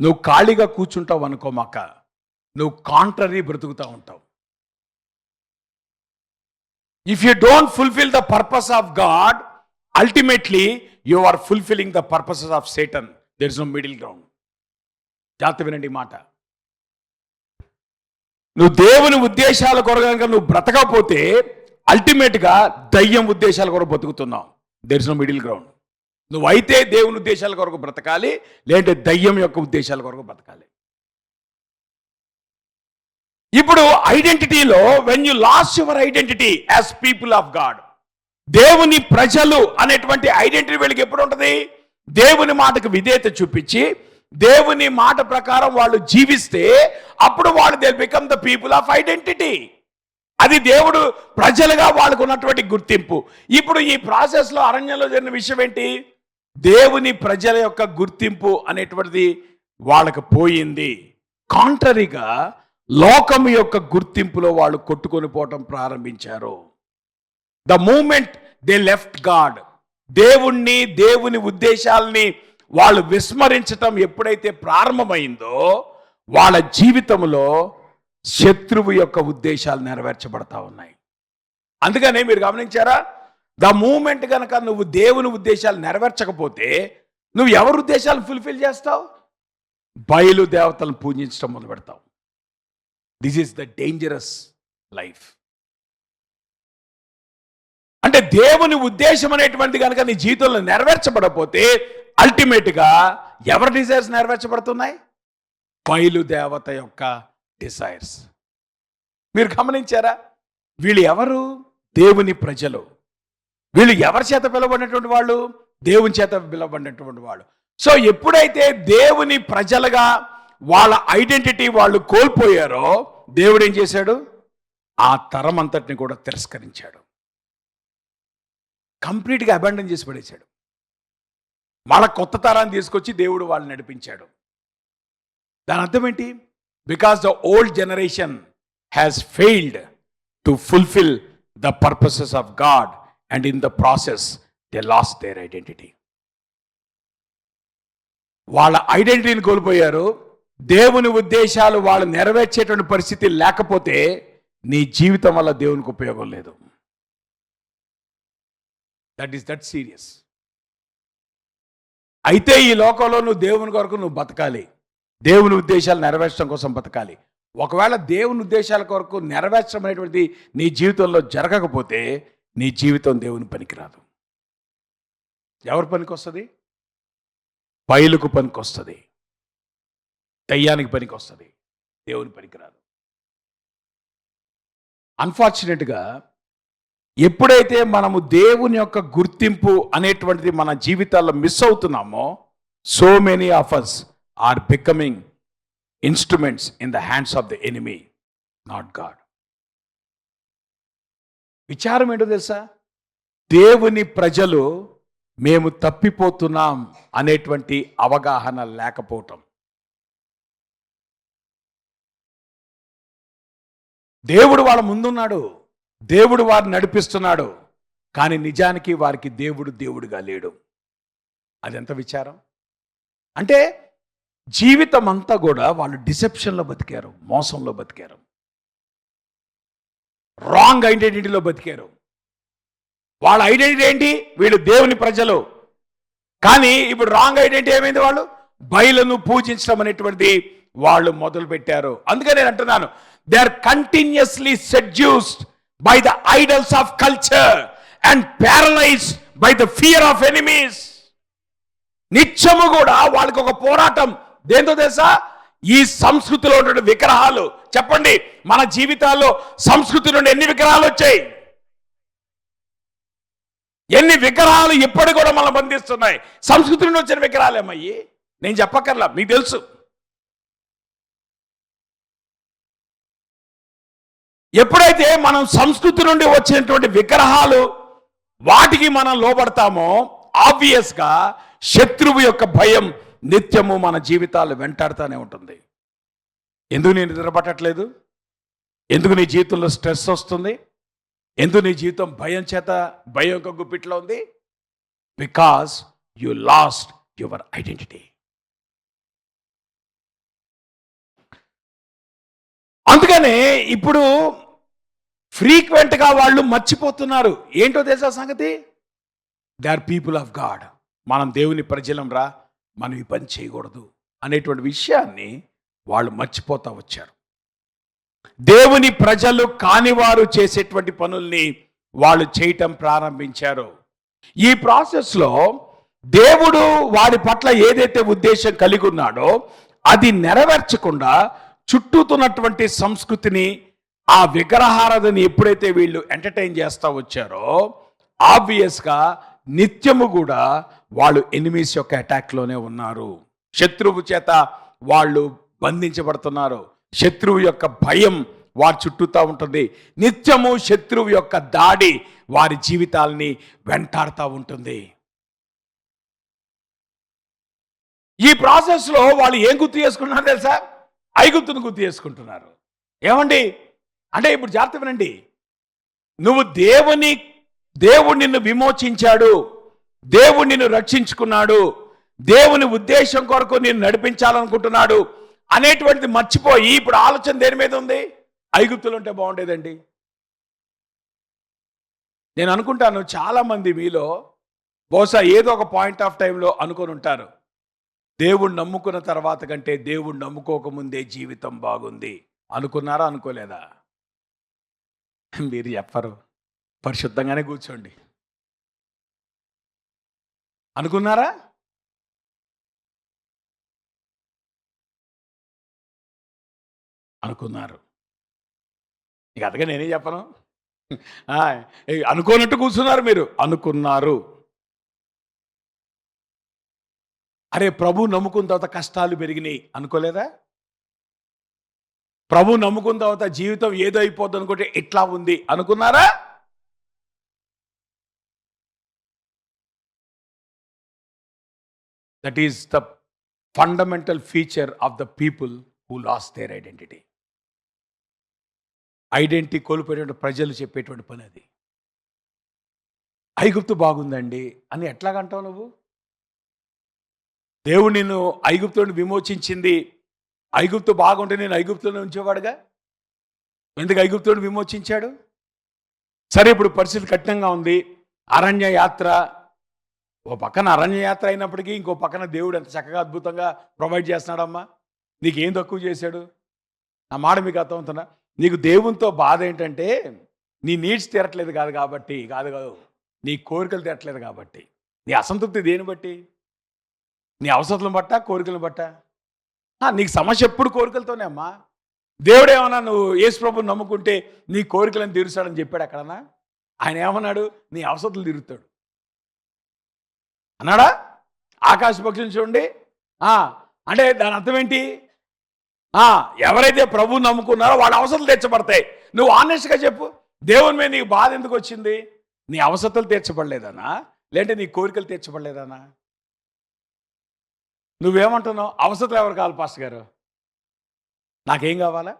నువ్వు ఖాళీగా కూర్చుంటావు అనుకోమాక, నువ్వు కాంట్రరీ బ్రతుకుతూ ఉంటావు. If you don't fulfil the purpose of God, ultimately you are fulfilling the purposes of Satan. There is no middle ground. జాగ్రత్త వినండి మాట. నువ్వు దేవుని ఉద్దేశాల కొరకు కనుక నువ్వు బ్రతకపోతే అల్టిమేట్గా దయ్యం ఉద్దేశాల కొరకు బతుకుతున్నావు. There is no middle ground. నువ్వైతే దేవుని ఉద్దేశాల కొరకు బ్రతకాలి, లేదంటే దయ్యం యొక్క ఉద్దేశాల కొరకు బ్రతకాలి. ఇప్పుడు ఐడెంటిటీలో when you lost your identity as people of God, దేవుని ప్రజలు అనేటువంటి ఐడెంటిటీ వీళ్ళకి ఎప్పుడు ఉంటుంది? దేవుని మాటకు విధేయత చూపించి దేవుని మాట ప్రకారం వాళ్ళు జీవిస్తే అప్పుడు వాళ్ళు they become the people of identity. అది దేవుడు ప్రజలుగా వాళ్ళకు ఉన్నటువంటి గుర్తింపు. ఇప్పుడు ఈ ప్రాసెస్లో అరణ్యంలో జరిగిన విషయం ఏంటి? దేవుని ప్రజల యొక్క గుర్తింపు అనేటువంటిది వాళ్ళకు పోయింది. కాంట్రరీగా లోకం యొక్క గుర్తింపులో వాళ్ళు కొట్టుకొని పోవటం ప్రారంభించారు. The moment they left God, దేవుని ఉద్దేశాలని వాళ్ళు విస్మరించటం ఎప్పుడైతే ప్రారంభమైందో వాళ్ళ జీవితంలో శత్రువు యొక్క ఉద్దేశాలు నెరవేర్చబడతా ఉన్నాయి. అందుకనే మీరు గమనించారా, ద మూమెంట్ కనుక నువ్వు దేవుని ఉద్దేశాలు నెరవేర్చకపోతే నువ్వు ఎవరి ఉద్దేశాలను ఫుల్ఫిల్ చేస్తావు? బయలు దేవతలను పూజించడం మొదలు పెడతావు. This is the dangerous life. అంటే దేవుని ఉద్దేశం అనేటువంటిది కనుక నీ జీవితంలో నెరవేర్చబడకపోతే అల్టిమేట్గా ఎవరి డిజైర్స్ నెరవేర్చబడుతున్నాయి? బయలు దేవత యొక్క డిజైర్స్. మీరు గమనించారా? వీళ్ళు ఎవరు? దేవుని ప్రజలు. వీళ్ళు ఎవరి చేత పిలవబడినటువంటి వాళ్ళు? దేవుని చేత పిలవబడినటువంటి వాళ్ళు. సో ఎప్పుడైతే దేవుని ప్రజలుగా వాళ్ళ ఐడెంటిటీ వాళ్ళు కోల్పోయారో దేవుడు ఏం చేశాడు? ఆ తరం అంతటిని కూడా తిరస్కరించాడు, కంప్లీట్గా అబాండన్ చేసి పడేశాడు. మళ్ళా కొత్త తరాన్ని తీసుకొచ్చి దేవుడు వాళ్ళని నడిపించాడు. దాని అర్థం ఏంటి? Because the old generation has failed to fulfil the purposes of God and in the process they lost their identity. వాళ్ళ ఐడెంటిటీని కోల్పోయారు. దేవుని ఉద్దేశాలు వాళ్ళు నెరవేర్చేటువంటి పరిస్థితి లేకపోతే నీ జీవితం వల్ల దేవునికి ఉపయోగం లేదు. That serious. అయితే ఈ లోకంలో నువ్వు దేవుని కొరకు నువ్వు బతకాలి, దేవుని ఉద్దేశాలు నెరవేర్చడం కోసం బతకాలి. ఒకవేళ దేవుని ఉద్దేశాల కొరకు నెరవేర్చడం అనేటువంటిది నీ జీవితంలో జరగకపోతే నీ జీవితం దేవుని పనికిరాదు. ఎవరి పనికి వస్తుంది? బయలుకు పనికి వస్తుంది, దయ్యానికి పనికి వస్తుంది, దేవుని పనికిరాదు. అన్ఫార్చునేట్గా ఎప్పుడైతే మనము దేవుని యొక్క గుర్తింపు అనేటువంటిది మన జీవితాల్లో మిస్ అవుతున్నామో so many of us are becoming instruments in the hands of the enemy, not God. విచారం ఏంటో తెలుసా? దేవుని ప్రజలు మేము తప్పిపోతున్నాం అనేటువంటి అవగాహన లేకపోవటం. దేవుడు వాళ్ళ ముందున్నాడు, దేవుడు వారిని నడిపిస్తున్నాడు, కానీ నిజానికి వారికి దేవుడుగా లేడు. అదెంత విచారం! అంటే జీవితం అంతా కూడా వాళ్ళు డిసెప్షన్లో బతికారు, మోసంలో బతికారు, రాంగ్ ఐడెంటిటీలో బతికారు. వాళ్ళ ఐడెంటిటీ ఏంటి? వీళ్ళు దేవుని ప్రజలు. కానీ ఇప్పుడు రాంగ్ ఐడెంటిటీ ఏమైంది? వాళ్ళు బయలును పూజించడం అనేటువంటిది వాళ్ళు మొదలు పెట్టారు. అందుకే నేను అంటున్నాను, they are continuously seduced by the idols of culture and paralysed by the fear of enemies. నిత్యము కూడా వాళ్ళకి ఒక పోరాటం. దేంతో తెలుసా? ఈ సంస్కృతిలో ఉన్న విగ్రహాలు. చెప్పండి, మన జీవితాల్లో సంస్కృతి నుండి ఎన్ని విగ్రహాలు వచ్చాయి? ఎన్ని విగ్రహాలు ఇప్పటి కూడా మనం బంధిస్తున్నాయి? సంస్కృతి నుండి వచ్చిన విగ్రహాలు ఏమయ్యి? నేను చెప్పక్కర్లా, మీకు తెలుసు. ఎప్పుడైతే మనం సంస్కృతి నుండి వచ్చినటువంటి విగ్రహాలు వాటికి మనం లోబడతామో ఆబ్వియస్గా శత్రువు యొక్క భయం నిత్యము మన జీవితాలు వెంటాడుతూనే ఉంటుంది. ఎందుకు నేను నిద్రపట్టట్లేదు? ఎందుకు నీ జీవితంలో స్ట్రెస్ వస్తుంది? ఎందుకు నీ జీవితం భయం యొక్క గుప్పిట్లో ఉంది? Because you lost your identity. అందుకనే ఇప్పుడు ఫ్రీక్వెంట్గా వాళ్ళు మర్చిపోతున్నారు. ఏంటో తెలుసా సంగతి? They are people of God. మనం దేవుని ప్రజలం రా, మనం ఈ పని చేయకూడదు అనేటువంటి విషయాన్ని వాళ్ళు మర్చిపోతా వచ్చారు. దేవుని ప్రజలు కానివారు చేసేటువంటి పనుల్ని వాళ్ళు చేయటం ప్రారంభించారు. ఈ ప్రాసెస్లో దేవుడు వారి పట్ల ఏదైతే ఉద్దేశం కలిగి ఉన్నాడో అది నెరవేర్చకుండా చుట్టూతున్నటువంటి సంస్కృతిని, ఆ విగ్రహారాధనని ఎప్పుడైతే వీళ్ళు ఎంటర్టైన్ చేస్తూ వచ్చారో ఆబ్వియస్గా నిత్యము కూడా వాళ్ళు ఎనిమీస్ యొక్క అటాక్లోనే ఉన్నారు. శత్రువు చేత వాళ్ళు బంధించబడుతున్నారు. శత్రువు యొక్క భయం వారి చుట్టూతా ఉంటుంది. నిత్యము శత్రువు యొక్క దాడి వారి జీవితాలని వెంటాడుతూ ఉంటుంది. ఈ ప్రాసెస్లో వాళ్ళు ఏం గుర్తు చేసుకుంటున్నారు తెలుసా? ఐగుప్తును గుర్తు చేసుకుంటున్నారు. ఏమండి అంటే ఇప్పుడు జాగ్రత్త వినండి. నువ్వు దేవుడు నిన్ను విమోచించాడు, దేవుడు నిన్ను రక్షించుకున్నాడు, దేవుని ఉద్దేశం కొరకు నిన్ను నడిపించాలనుకుంటున్నాడు అనేటువంటిది మర్చిపోయి ఇప్పుడు ఆలోచన దేని మీద ఉంది? ఐగుప్తులు ఉంటే బాగుండేదండి. నేను అనుకుంటాను చాలా మంది మీలో బహుశా ఏదో ఒక పాయింట్ ఆఫ్ టైంలో అనుకొని ఉంటారు, దేవుడు నమ్ముకున్న తర్వాత కంటే దేవుడు నమ్ముకోకముందే జీవితం బాగుంది అనుకున్నారా? అనుకోలేదా? మీరు చెప్పరు. పరిశుద్ధంగానే కూర్చోండి. అనుకున్నారా? అనుకున్నారు. ఇక అదగా నేనే చెప్పను. అనుకోనట్టు కూర్చున్నారు మీరు. అనుకున్నారు. అరే ప్రభు నమ్ముకున్న తర్వాత కష్టాలు పెరిగినాయి అనుకోలేదా? ప్రభు నమ్ముకున్న తర్వాత జీవితం ఏదో అయిపోద్ది అనుకుంటే ఇట్లా ఉంది అనుకున్నారా? That is the fundamental feature of the people who lost their identity. Identity కోల్పోయేటువంటి ప్రజలు చెప్పేటువంటి పని అది. ఐగుప్తు బాగుందండి అని ఎట్లాగంటావు నువ్వు? దేవుడు నిన్ను ఐగుప్తుని విమోచించింది. ఐగుప్తు బాగుంటే నేను ఐగుప్తులో ఉంచేవాడుగా. ఎందుకు ఐగుప్తుని విమోచించాడు? సరే ఇప్పుడు పరిస్థితి కఠినంగా ఉంది. అరణ్య యాత్ర, ఓ పక్కన అరణ్య యాత్ర అయినప్పటికీ ఇంకో పక్కన దేవుడు ఎంత చక్కగా అద్భుతంగా ప్రొవైడ్ చేస్తున్నాడమ్మా. నీకేం తక్కువ చేశాడు? నా మాట మీకు అర్థమవుతున్నా? నీకు దేవునితో బాధ ఏంటంటే నీ నీడ్స్ తీరట్లేదు కాదు నీ కోరికలు తీరట్లేదు కాబట్టి. నీ అసంతృప్తి దేని బట్టి? నీ అవసరాలను బట్టా, కోరికలను బట్టా? నీకు సమస్య ఎప్పుడు కోరికలతోనే అమ్మా. దేవుడు ఏమన్నా నువ్వు యేసు ప్రభువుని నమ్ముకుంటే నీ కోరికలను తీరుస్తాడని చెప్పాడు ఎక్కడన్నా? ఆయన ఏమన్నాడు? నీ అవసరాలు తీరుతాడు అన్నాడా? ఆకాశ పక్షులను చూడండి. అంటే దాని అర్థం ఏంటి? ఎవరైతే ప్రభువుని నమ్ముకున్నారో వాళ్ళ అవసరాలు తీర్చబడతాయి. నువ్వు ఆనెస్ట్గా చెప్పు, దేవుని మీద నీకు బాధ ఎందుకు వచ్చింది? నీ అవసరాలు తీర్చబడలేదనా, లేదంటే నీ కోరికలు తీర్చబడలేదనా? నువ్వేమంటున్నావు? అవసరాలు ఎవరు కావాలి పాస్టర్ గారు? నాకేం కావాలా?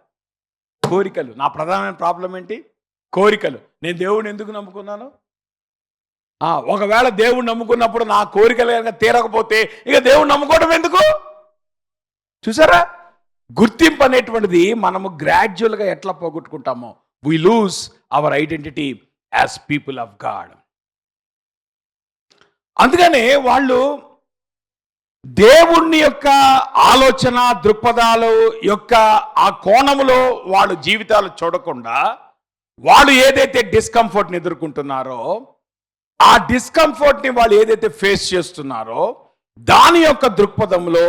కోరికలు. నా ప్రధానమైన ప్రాబ్లం ఏంటి? కోరికలు. నేను దేవుడిని ఎందుకు నమ్ముకున్నాను? ఒకవేళ దేవుడు నమ్ముకున్నప్పుడు నా కోరికలు కనుక తీరకపోతే ఇక దేవుడు నమ్ముకోవడం ఎందుకు? చూసారా? గుర్తింపు అనేటువంటిది మనము గ్రాడ్యువల్గా ఎట్లా పోగొట్టుకుంటామో. We lose our identity as people of God. అందుకనే వాళ్ళు దేవుణ్ణి యొక్క ఆలోచన దృక్పథాలు యొక్క ఆ కోణములో వాళ్ళు జీవితాలు చూడకుండా వాళ్ళు ఏదైతే డిస్కంఫర్ట్ని ఎదుర్కొంటున్నారో, ఆ డిస్కంఫర్ట్ని వాళ్ళు ఏదైతే ఫేస్ చేస్తున్నారో దాని యొక్క దృక్పథంలో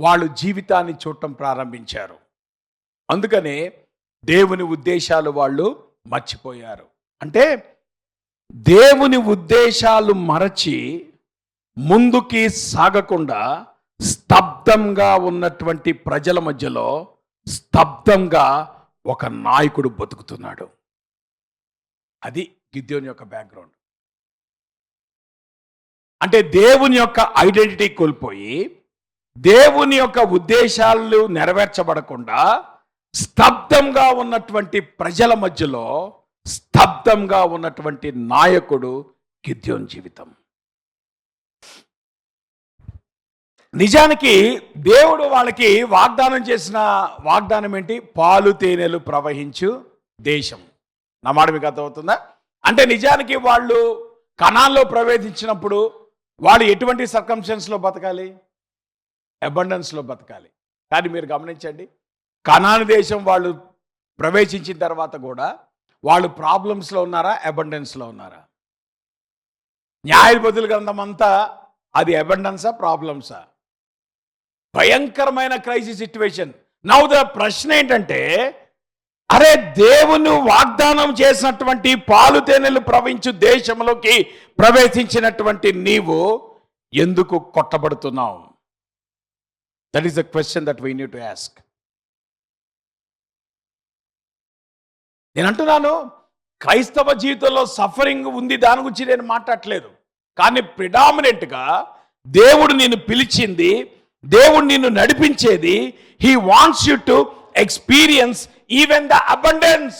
వాళ్ళు జీవితాన్ని చూడటం ప్రారంభించారు. అందుకనే దేవుని ఉద్దేశాలు వాళ్ళు మర్చిపోయారు. అంటే దేవుని ఉద్దేశాలు మరచి ముందుకి సాగకుండా స్తబ్దంగా ఉన్నటువంటి ప్రజల మధ్యలో స్తబ్దంగా ఒక నాయకుడు బతుకుతున్నాడు. అది గిద్యోని యొక్క బ్యాక్గ్రౌండ్. అంటే దేవుని యొక్క ఐడెంటిటీ కోల్పోయి దేవుని యొక్క ఉద్దేశాలు నెరవేర్చబడకుండా స్తబ్దంగా ఉన్నటువంటి ప్రజల మధ్యలో స్తబ్దంగా ఉన్నటువంటి నాయకుడు గిద్యోని జీవితం. నిజానికి దేవుడు వాళ్ళకి వాగ్దానం చేసిన వాగ్దానం ఏంటి? పాలు తేనెలు ప్రవహించు దేశం. నా మాట మీకు అర్థమవుతుందా? అంటే నిజానికి వాళ్ళు కనాన్లో ప్రవేశించినప్పుడు వాళ్ళు ఎటువంటి సర్కమ్స్టెన్స్లో బతకాలి? అబండెన్స్లో బతకాలి. కానీ మీరు గమనించండి, కనాను దేశం వాళ్ళు ప్రవేశించిన తర్వాత కూడా వాళ్ళు ప్రాబ్లమ్స్లో ఉన్నారా? అబండెన్స్లో ఉన్నారా? న్యాయాధిపతుల గ్రంథం అంతా అది అబండెన్సా ప్రాబ్లమ్సా? భయంకరమైన క్రైసిస్ సిచ్యువేషన్. నౌ ద ప్రశ్న ఏంటంటే అరే, దేవుని వాగ్దానం చేసినటువంటి పాలు తేనెలు ప్రవహించు దేశంలోకి ప్రవేశించినటువంటి నీవు ఎందుకు కొట్టబడుతున్నావు? That is the question that we need to ask. నేను అంటున్నాను, క్రైస్తవ జీవితంలో సఫరింగ్ ఉంది, దాని గురించి నేను మాట్లాడట్లేదు. కానీ ప్రిడామినెంట్గా దేవుడు నిన్ను పిలిచింది, దేవుడు నిన్ను నడిపించేది, he wants you to experience even the abundance.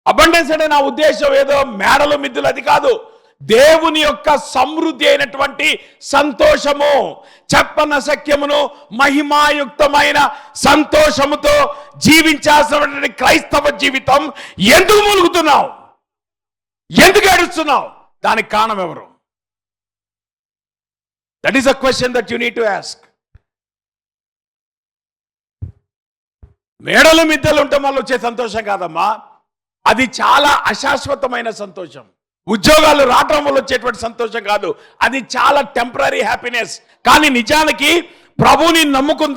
Abundance అంటే నా ఉద్దేశం ఏదో మేడలు మిద్దులు అది కాదు. దేవుని యొక్క సమృద్ధి అయినటువంటి సంతోషము, చెప్పన సఖ్యమును మహిమాయుక్తమైన సంతోషముతో జీవించాల్సినటువంటి క్రైస్తవ జీవితం ఎందుకు మూలుగుతున్నావు? ఎందుకు ఏడుస్తున్నావు? దానికి కారణం ఎవరు? That is a question that you need to ask. మేడలు మిద్దెలు ఉంటే మళ్ళీ వచ్చే సంతోషం కాదమ్మా, అది చాలా అశాశ్వతమైన సంతోషం. ఉద్యోగాలు రావటం వల్ల వచ్చేటువంటి సంతోషం కాదు, అది చాలా టెంపరీ హ్యాపీనెస్. కానీ నిజానికి ప్రభుని నమ్ముకున్న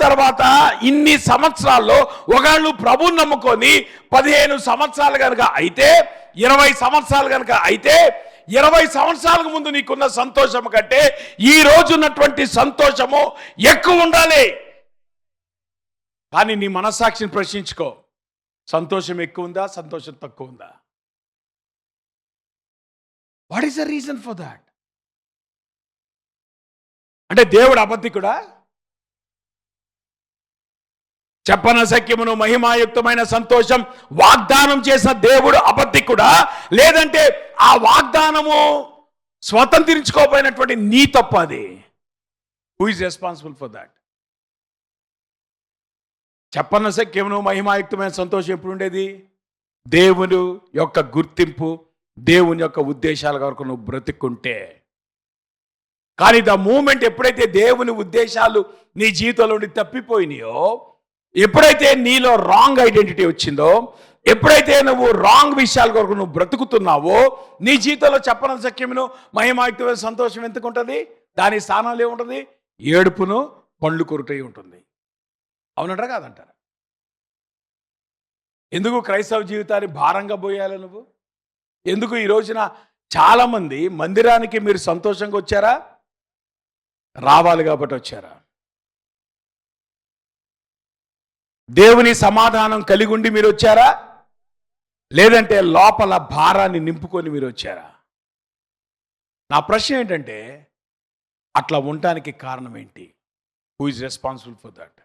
తర్వాత ఇన్ని సంవత్సరాల్లో ఒకళ్ళు ప్రభుని నమ్ముకొని 15 సంవత్సరాలు కనుక అయితే, 20 సంవత్సరాలు కనుక అయితే, 20 సంవత్సరాలకు ముందు నీకున్న సంతోషం కంటే ఈ రోజు ఉన్నటువంటి సంతోషము ఎక్కువ ఉండాలి. కానీ నీ మనస్సాక్షిని ప్రశ్నించుకో, సంతోషం ఎక్కువ ఉందా, సంతోషం తక్కువ ఉందా? What is the reason for that? అంటే దేవుడు అబద్ధికుడా? చెప్పన సఖ్యమును మహిమాయుక్తమైన సంతోషం వాగ్దానం చేసిన దేవుడు అబద్ధికుడా? లేదంటే ఆ వాగ్దానము స్వతంత్రించుకోపోయినటువంటి నీ తప్పది? Who is responsible for that? చెప్పన సఖ్యమును మహిమాయుక్తమైన సంతోషం ఎప్పుడు ఉండేది? దేవుని యొక్క గుర్తింపు, దేవుని యొక్క ఉద్దేశాల వరకు నువ్వు బ్రతుకుంటే. కానీ ద మూమెంట్ ఎప్పుడైతే దేవుని ఉద్దేశాలు నీ జీవితంలో నుండి తప్పిపోయినాయో, ఎప్పుడైతే నీలో రాంగ్ ఐడెంటిటీ వచ్చిందో, ఎప్పుడైతే నువ్వు రాంగ్ విషయాల కొరకు నువ్వు బ్రతుకుతున్నావో, నీ జీవితంలో చెప్పన సఖ్యమును మహిమాయుక్తమైన సంతోషం ఎందుకు ఉంటుంది? దాని స్థానంలో ఏముంటుంది? ఏడుపును పండ్లు కొరుటై ఉంటుంది. అవునంటారా కాదంటారా? ఎందుకు క్రైస్తవ జీవితాన్ని భారంగా పోయాలి నువ్వు? ఎందుకు ఈ రోజున చాలామంది మందిరానికి మీరు సంతోషంగా వచ్చారా? రావాలి కాబట్టి వచ్చారా? దేవుని సమాధానం కలిగి ఉండి మీరు వచ్చారా? లేదంటే లోపల భారాన్ని నింపుకొని మీరు వచ్చారా? నా ప్రశ్న ఏంటంటే, అట్లా ఉండటానికి కారణం ఏంటి? Who is responsible for that?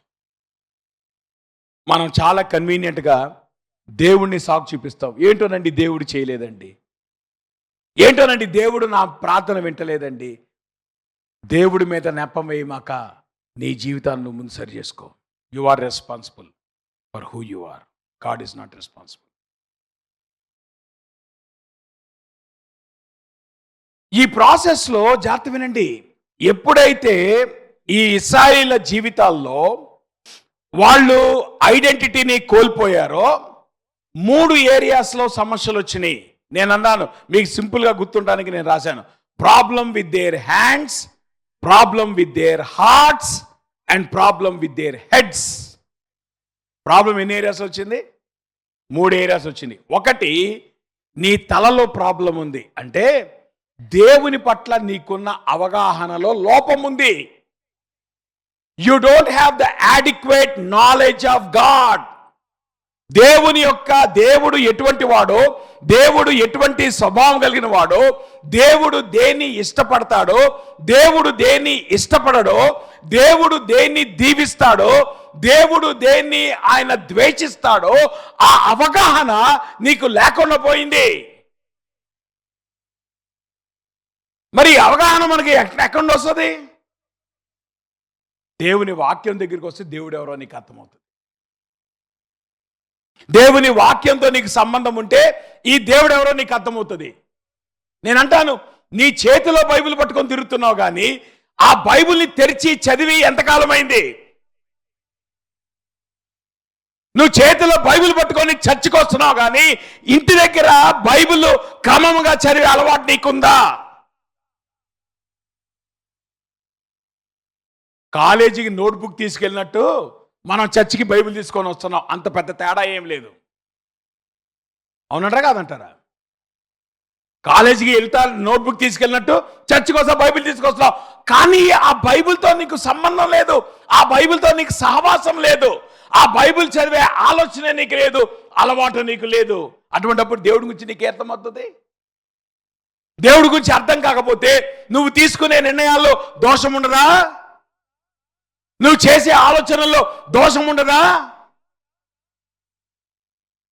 మనం చాలా కన్వీనియంట్గా దేవుణ్ణి సాకు చూపిస్తాం. ఏంటోనండి దేవుడు చేయలేదండి, ఏంటోనండి దేవుడు నా ప్రార్థన వింటలేదండి. దేవుడి మీద నెపం వేయమాక నీ జీవితాన్ని నువ్వు ముందు సరి చేసుకో. You are responsible for who you are. God is not responsible. ఈ ప్రాసెస్లో జాగ్రత్త వినండి. ఎప్పుడైతే ఈ ఇశ్రాయేలీయుల జీవితాల్లో వాళ్ళు ఐడెంటిటీని కోల్పోయారో, 3 ఏరియాస్లో సమస్యలు వచ్చినాయి. నేను అన్నాను, మీకు సింపుల్గా గుర్తుండడానికి నేను రాశాను. Problem with their hands, problem with their hearts and problem with their heads. Problem ఎన్ని ఏరియాస్ వచ్చింది? 3 ఏరియాస్ వచ్చింది. ఒకటి, నీ తలలో ప్రాబ్లం ఉంది. అంటే దేవుని పట్ల నీకున్న అవగాహనలో లోపం ఉంది. You don't have the adequate knowledge of God. దేవుడు ఎటువంటి వాడో, దేవుడు ఎటువంటి స్వభావం కలిగిన వాడో, దేవుడు దేన్ని ఇష్టపడతాడో, దేవుడు దేన్ని ఇష్టపడడో, దేవుడు దేన్ని దీవిస్తాడో, దేవుడు దేన్ని ఆయన ద్వేషిస్తాడో, ఆ అవగాహన నీకు లేకుండా పోయింది. మరి అవగాహన మనకి ఎక్కడ వస్తుంది? దేవుని వాక్యం దగ్గరికి వస్తే దేవుడు ఎవరో నీకు అర్థమవుతుంది. దేవుని వాక్యంతో నీకు సంబంధం ఉంటే ఈ దేవుడు ఎవరో నీకు అర్థమవుతుంది. నేను అంటాను, నీ చేతిలో బైబిల్ పట్టుకొని తిరుగుతున్నావు కానీ ఆ బైబిల్ని తెరిచి చదివి ఎంతకాలమైంది? నువ్వు చేతిలో బైబిల్ పట్టుకొని చర్చికి వస్తున్నావు కానీ ఇంటి దగ్గర బైబిల్ క్రమంగా చదివే అలవాటు నీకుందా? కాలేజీకి నోట్బుక్ తీసుకెళ్ళినట్టు మనం చర్చికి బైబిల్ తీసుకొని వస్తున్నాం. అంత పెద్ద తేడా ఏం లేదు. అవునంటారా కాదంటారా? కాలేజీకి వెళ్తా నోట్బుక్ తీసుకెళ్ళినట్టు చర్చి కోసం బైబిల్ తీసుకొస్తున్నావు, కానీ ఆ బైబిల్తో నీకు సంబంధం లేదు, ఆ బైబిల్తో నీకు సహవాసం లేదు, ఆ బైబిల్ చదివే ఆలోచన నీకు లేదు, అలవాటు నీకు లేదు. అటువంటిప్పుడు దేవుడి గురించి నీకు అర్థమవుతుంది? దేవుడి గురించి అర్థం కాకపోతే నువ్వు తీసుకునే నిర్ణయాల్లో దోషం ఉండదా? నువ్వు చేసే ఆలోచనల్లో దోషం ఉండదా?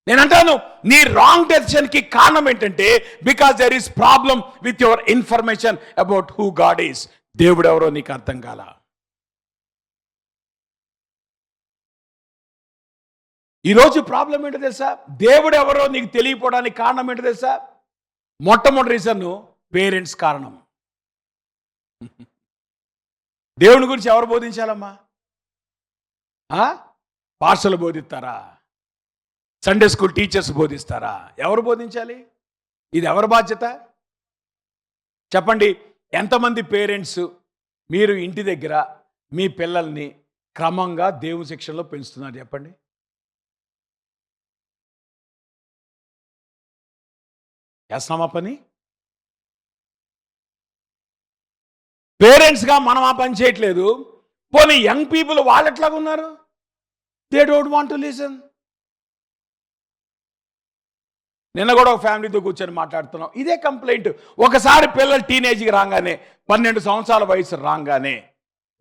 నేనంటాను, నీ రాంగ్ డెసిషన్ కి కారణం ఏంటంటే because there is problem with your information about who God is. దేవుడు ఎవరో నీకు అర్థం కాల. ఈరోజు ప్రాబ్లం ఏంటో తెలుసా? దేవుడు ఎవరో నీకు తెలియపోవడానికి కారణం ఏంటో తెలుసా? మొట్టమొదటి రీజన్ పేరెంట్స్ కారణం. దేవుని గురించి ఎవరు బోధించాలమ్మా? పాస్టర్లు బోధిస్తారా? సండే స్కూల్ టీచర్స్ బోధిస్తారా? ఎవరు బోధించాలి? ఇది ఎవరి బాధ్యత చెప్పండి? ఎంతమంది పేరెంట్స్ మీరు ఇంటి దగ్గర మీ పిల్లల్ని క్రమంగా దేవుని శిక్షణలో పెంచుతున్నారు చెప్పండి? చేస్తున్నామా పని? పేరెంట్స్గా మనం ఆ పని చేయట్లేదు. పోనీ యంగ్ పీపుల్ వాళ్ళు ఎట్లాగా ఉన్నారు? They don't want to listen. నిన్న కూడా ఒక ఫ్యామిలీతో కూర్చొని మాట్లాడుతున్నాం, ఇదే కంప్లైంట్. ఒకసారి పిల్లలు టీనేజ్కి రాగానే 12 సంవత్సరాల వయసు రాగానే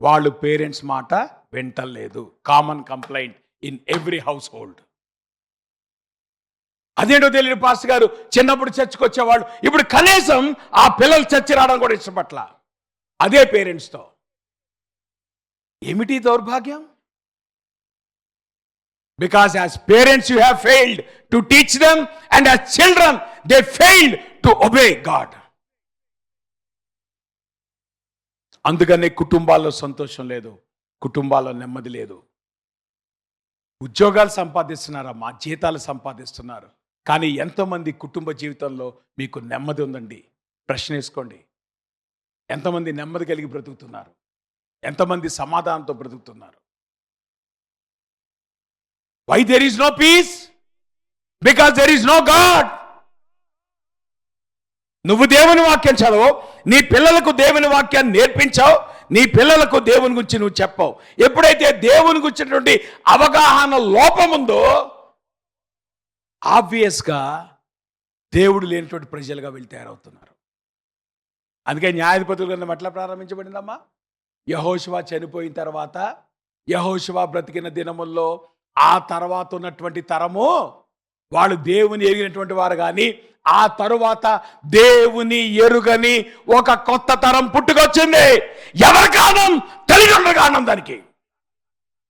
వాళ్ళు పేరెంట్స్ మాట వింటలేదు. Common complaint in every household. అదేంటో తెలియదు పాస్టర్ గారు, చిన్నప్పుడు చర్చికి వచ్చేవాళ్ళు, ఇప్పుడు కనీసం ఆ పిల్లలు చర్చి రావడం కూడా ఇష్టపట్ల. అదే పేరెంట్స్తో. ఏమిటి దౌర్భాగ్యం? Because as parents you have failed to teach them, and as children they failed to obey God. అందుకనే కుటుంబాల్లో సంతోషం లేదు, కుటుంబాల్లో నెమ్మది లేదు. ఉద్యోగాలు సంపాదిస్తున్నారమ్మా, జీతాలు సంపాదిస్తున్నారు, కానీ ఎంతమంది కుటుంబ జీవితంలో మీకు నెమ్మది ఉందండి? ప్రశ్న వేసుకోండి. ఎంతమంది నెమ్మది కలిగి బ్రతుకుతున్నారు? ఎంతమంది సమాధానంతో బ్రతుకుతున్నారు? Why there is no peace? Because there is no God. నువ్వు దేవుని వాక్యం చదవవు, నీ పిల్లలకు దేవుని వాక్యాన్ని నేర్పించావు, నీ పిల్లలకు దేవుని గురించి నువ్వు చెప్పావు. ఎప్పుడైతే దేవుని గురించినటువంటి అవగాహన లోపం ఉందో ఆబ్వియస్గా దేవుడు లేనటువంటి ప్రజలుగా వీళ్ళు తయారవుతున్నారు. అందుకే న్యాయాధిపతుల గ్రంథం ఎట్లా ప్రారంభించబడిందమ్మా? యెహోషువ చనిపోయిన తర్వాత, యెహోషువ బ్రతికిన దినముల్లో ఆ తర్వాత ఉన్నటువంటి తరము వాళ్ళు దేవుని ఎరిగినటువంటి వారు, కానీ ఆ తరువాత దేవుని ఎరుగని ఒక కొత్త తరం పుట్టుకొచ్చింది. ఎవరి కారణం? తల్లిదండ్రుల కారణం. దానికి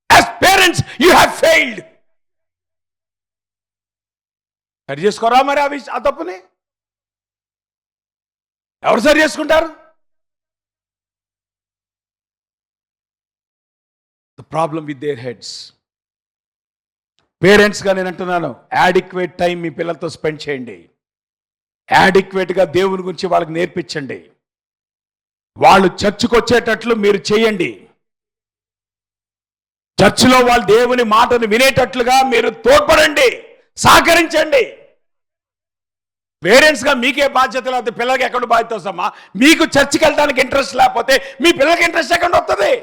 as parents you have failed. సరి చేసుకోరా మరి ఆ తప్పుని? ఎవరు సరి చేసుకుంటారు? The problem with their heads. పేరెంట్స్గా నేను అంటున్నాను, యాడిక్వేట్ టైం మీ పిల్లలతో స్పెండ్ చేయండి. యాడిక్వేట్గా దేవుని గురించి వాళ్ళకి నేర్పించండి. వాళ్ళు చర్చికి వచ్చేటట్లు మీరు చేయండి. చర్చిలో వాళ్ళు దేవుని మాటను వినేటట్లుగా మీరు తోడ్పడండి, సహకరించండి. పేరెంట్స్గా మీకే బాధ్యత లేకపోతే పిల్లలకి ఎక్కడ బాధ్యత వస్తామా? మీకు చర్చికి వెళ్ళడానికి ఇంట్రెస్ట్ లేకపోతే మీ పిల్లలకి ఇంట్రెస్ట్ ఎక్కడ వస్తుంది?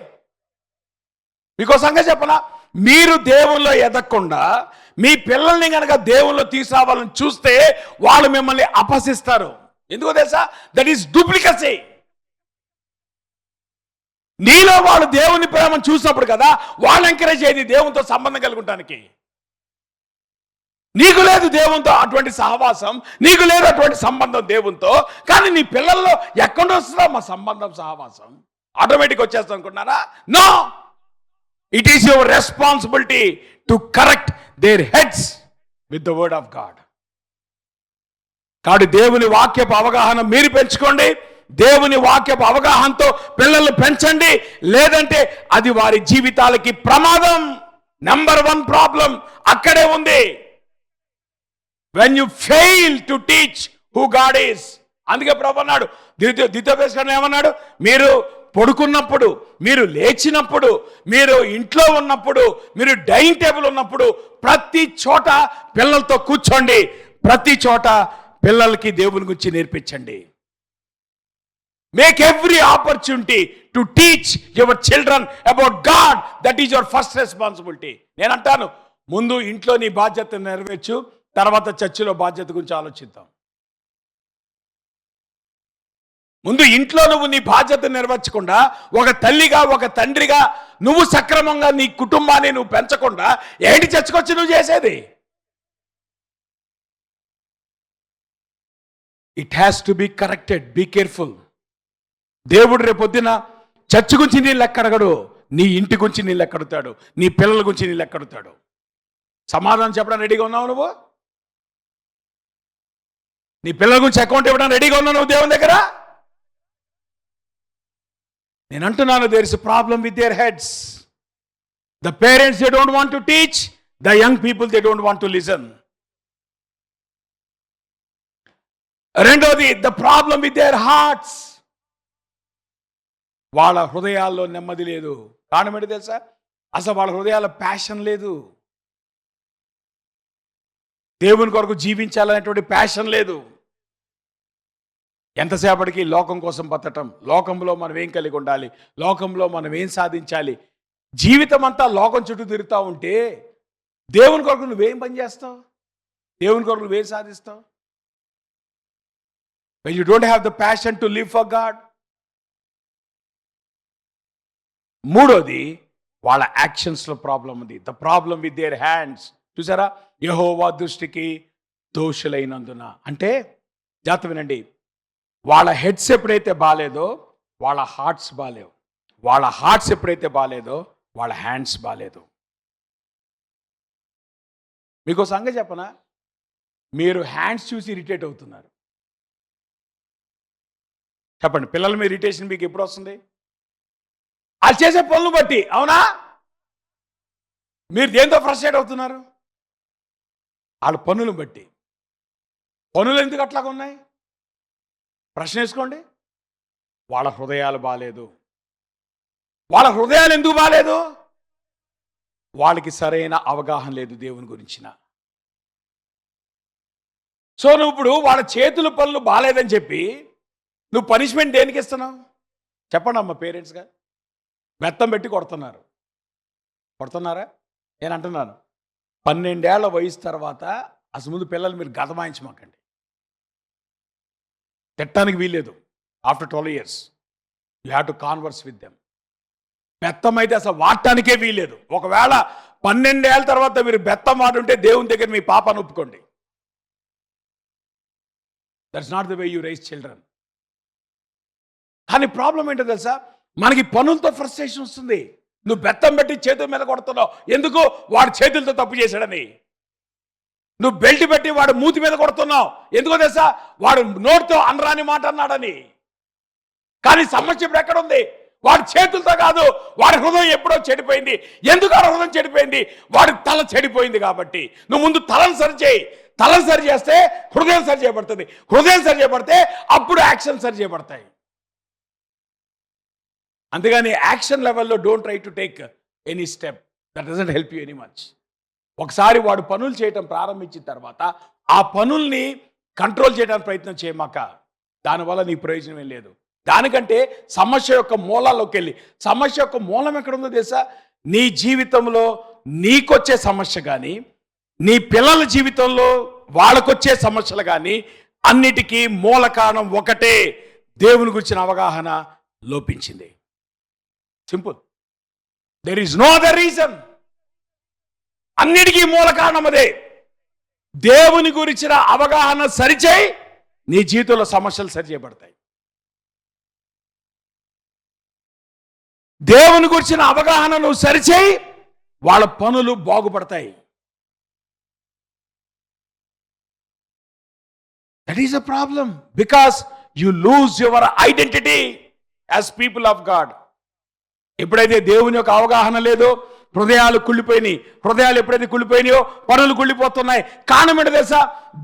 మీకో సంగతి చెప్పనా? మీరు దేవుల్లో ఎదగకుండా మీ పిల్లల్ని కనుక దేవుల్లో తీసుకురావాలని చూస్తే వాళ్ళు మిమ్మల్ని అపహసిస్తారు. ఎందుకో తెలుసా? That is duplicity. నీలో వాళ్ళు దేవుని ప్రేమను చూసినప్పుడు కదా వాళ్ళు ఎంకరేజ్ అయ్యేది దేవునితో సంబంధం కలుగుటానికి. నీకు లేదు దేవునితో అటువంటి సహవాసం, నీకు లేదు అటువంటి సంబంధం దేవునితో, కానీ నీ పిల్లల్లో ఎక్కడ వస్తుందా మా సంబంధం, సహవాసం? ఆటోమేటిక్ వచ్చేస్తా అనుకుంటున్నారా? No. It is your responsibility to correct their heads with the word of God. కాబట్టి దేవుని వాక్యపు అవగాహన మీరు పెంచుకోండి. దేవుని వాక్యపు అవగాహనతో పిల్లలు పెంచండి, లేదంటే అది వారి జీవితాలకి ప్రమాదం. నెంబర్ 1 ప్రాబ్లం అక్కడే ఉంది. when you fail to teach who God is. అందుకే ప్రభు అన్నాడు, ద్వితీయోపదేశకాండలో ఏమన్నాడు? మీరు పడుకున్నప్పుడు, మీరు లేచినప్పుడు, మీరు ఇంట్లో ఉన్నప్పుడు, మీరు డైనింగ్ టేబుల్ ఉన్నప్పుడు, ప్రతి చోట పిల్లలతో కూర్చోండి. ప్రతి చోట పిల్లలకి దేవుని గురించి నేర్పించండి. Make every opportunity to teach your children about God. That is your first responsibility. నేను అంటాను, ముందు ఇంట్లో నీ బాధ్యత నెరవేర్చు, తర్వాత చర్చిలో బాధ్యత గురించి ఆలోచిద్దాం. ముందు ఇంట్లో నువ్వు నీ బాధ్యత నెరవేర్చకుండా, ఒక తల్లిగా ఒక తండ్రిగా నువ్వు సక్రమంగా నీ కుటుంబాన్ని నువ్వు పెంచకుండా ఏంటి చర్చకొచ్చి నువ్వు చేసేది? It has to be corrected. Be careful. దేవుడు రేపొద్దున చర్చ్ గురించి నీ లెక్కడగడు, నీ ఇంటి గురించి నీ లెక్కడుతాడు, నీ పిల్లల గురించి నీ లెక్కడుతాడు. సమాధానం చెప్పడం రెడీగా ఉన్నావు నువ్వు? నీ పిల్లల గురించి అకౌంట్ ఇవ్వడం రెడీగా ఉన్నావు నువ్వు దేవుని దగ్గర? నేను అంటున్నాను, there is a problem with their heads. The parents they don't want to teach, the young people they don't want to listen. రెండోది, the problem with their hearts. వాళ్ళ హృదయాల్లో నెమ్మది లేదు. కారణం ఏంటి తెలుసా? అసలు వాళ్ళ హృదయాల్లో ప్యాషన్ లేదు. దేవుని కొరకు జీవించాలనేటువంటి ప్యాషన్ లేదు. ఎంతసేపటికి లోకం కోసం బతకటం, లోకంలో మనం ఏం కలిగి ఉండాలి, లోకంలో మనం ఏం సాధించాలి. జీవితం అంతా లోకం చుట్టూ తిరుగుతూ ఉంటే దేవుని కొరకు నువ్వేం పని చేస్తావు? దేవుని కొరకు నువ్వేం సాధిస్తావు? when you don't have the passion to live for God. మూడోది, వాళ్ళ యాక్షన్స్లో ప్రాబ్లం ఉంది. The problem with their hands. చూసారా? యెహోవా దృష్టికి దోషులైనందున. అంటే జాగ్రత్త వినండి, వాళ్ళ హెడ్స్ ఎప్పుడైతే బాలేదో వాళ్ళ హార్ట్స్ బాలేవు, వాళ్ళ హార్ట్స్ ఎప్పుడైతే బాలేదో వాళ్ళ హ్యాండ్స్ బాలేదు. మీకు సంగతి చెప్పనా? మీరు హ్యాండ్స్ చూసి ఇరిటేట్ అవుతున్నారు. చెప్పండి, పిల్లల మీద ఇరిటేషన్ మీకు ఎప్పుడు వస్తుంది? వాళ్ళు చేసే పనులు బట్టి. అవునా? మీరు దేంతో ఫ్రస్ట్రేట్ అవుతున్నారు? వాళ్ళ పనులు బట్టి. పనులు ఎందుకు అట్లాగా ఉన్నాయి? ప్రశ్న వేసుకోండి. వాళ్ళ హృదయాలు బాలేదు. వాళ్ళ హృదయాలు ఎందుకు బాలేదు? వాళ్ళకి సరైన అవగాహన లేదు దేవుని గురించిన. సో నువ్వు ఇప్పుడు వాళ్ళ చేతుల పనులు బాలేదని చెప్పి నువ్వు పనిష్మెంట్ దేనికి ఇస్తున్నావు? చెప్పండి అమ్మ, పేరెంట్స్గా. బెత్తం పెట్టి కొడుతున్నారా? నేను అంటున్నాను, 12 ఏళ్ల వయసు తర్వాత అసలు ముందు పిల్లలు మీరు గతమాయించమాకండి. తిట్టడానికి వీల్లేదు. After 12 years you have to converse with them. బెత్తం అయితే అసలు వాడటానికే వీల్లేదు. ఒకవేళ 12 ఏళ్ళ తర్వాత మీరు బెత్తం వాడుంటే దేవుని దగ్గర మీ పాపను ఒప్పుకోండి. That's not the way you raise children. కానీ ప్రాబ్లం ఏంటో తెలుసా? మనకి పనులతో ఫ్రస్ట్రేషన్ వస్తుంది. నువ్వు బెత్తం పెట్టి చేతుల మీద కొడుతున్నావు. ఎందుకు? వాడు చేతులతో తప్పు చేశాడని. నువ్వు బెల్ట్ పెట్టి వాడు మూతి మీద కొడుతున్నావు. ఎందుకో తెలుసా? వాడు నోటితో అనరాని మాట అన్నాడని. కానీ సమస్య ఇప్పుడు ఎక్కడుంది? వాడి చేతులతో కాదు, వాడి హృదయం ఎప్పుడో చెడిపోయింది. ఎందుకు ఆ హృదయం చెడిపోయింది? వాడి తల చెడిపోయింది కాబట్టి. నువ్వు ముందు తలను సరిచేయి. తలను సరి చేస్తే హృదయం సరి చేయబడుతుంది. హృదయం సరి చేయబడితే అప్పుడు యాక్షన్ సరి చేయబడతాయి. అంతేగాని యాక్షన్ లెవెల్లో don't try to take any step. That doesn't help you any much. ఒకసారి వాడు పనులు చేయటం ప్రారంభించిన తర్వాత ఆ పనుల్ని కంట్రోల్ చేయడానికి ప్రయత్నం చేయమాక. దానివల్ల నీ ప్రయోజనం ఏం లేదు. దానికంటే సమస్య యొక్క మూలాల్లోకి వెళ్ళి, సమస్య యొక్క మూలం ఎక్కడుందో తెలుసా? నీ జీవితంలో నీకొచ్చే సమస్య కానీ, నీ పిల్లల జీవితంలో వాళ్ళకొచ్చే సమస్యలు కానీ అన్నిటికీ మూల కారణం ఒకటే, దేవుని గురించిన అవగాహన లోపించింది. Simple. There is no other reason. అన్నిటికీ మూల కారణం అదే. దేవుని గురించిన అవగాహన సరిచేయి, నీ జీవితంలో సమస్యలు సరిచేయబడతాయి. దేవుని గురించిన అవగాహన నువ్వు సరిచేయి, వాళ్ళ పనులు బాగుపడతాయి. That is a problem. Because you lose your identity as people of God. ఎప్పుడైతే దేవుని యొక్క అవగాహన లేదో హృదయాలు కుళ్ళిపోయినాయి. హృదయాలు ఎప్పుడైతే కుళ్ళిపోయినాయో పనులు కుళ్ళిపోతున్నాయి. కారణం ఏంటో తెలుసా?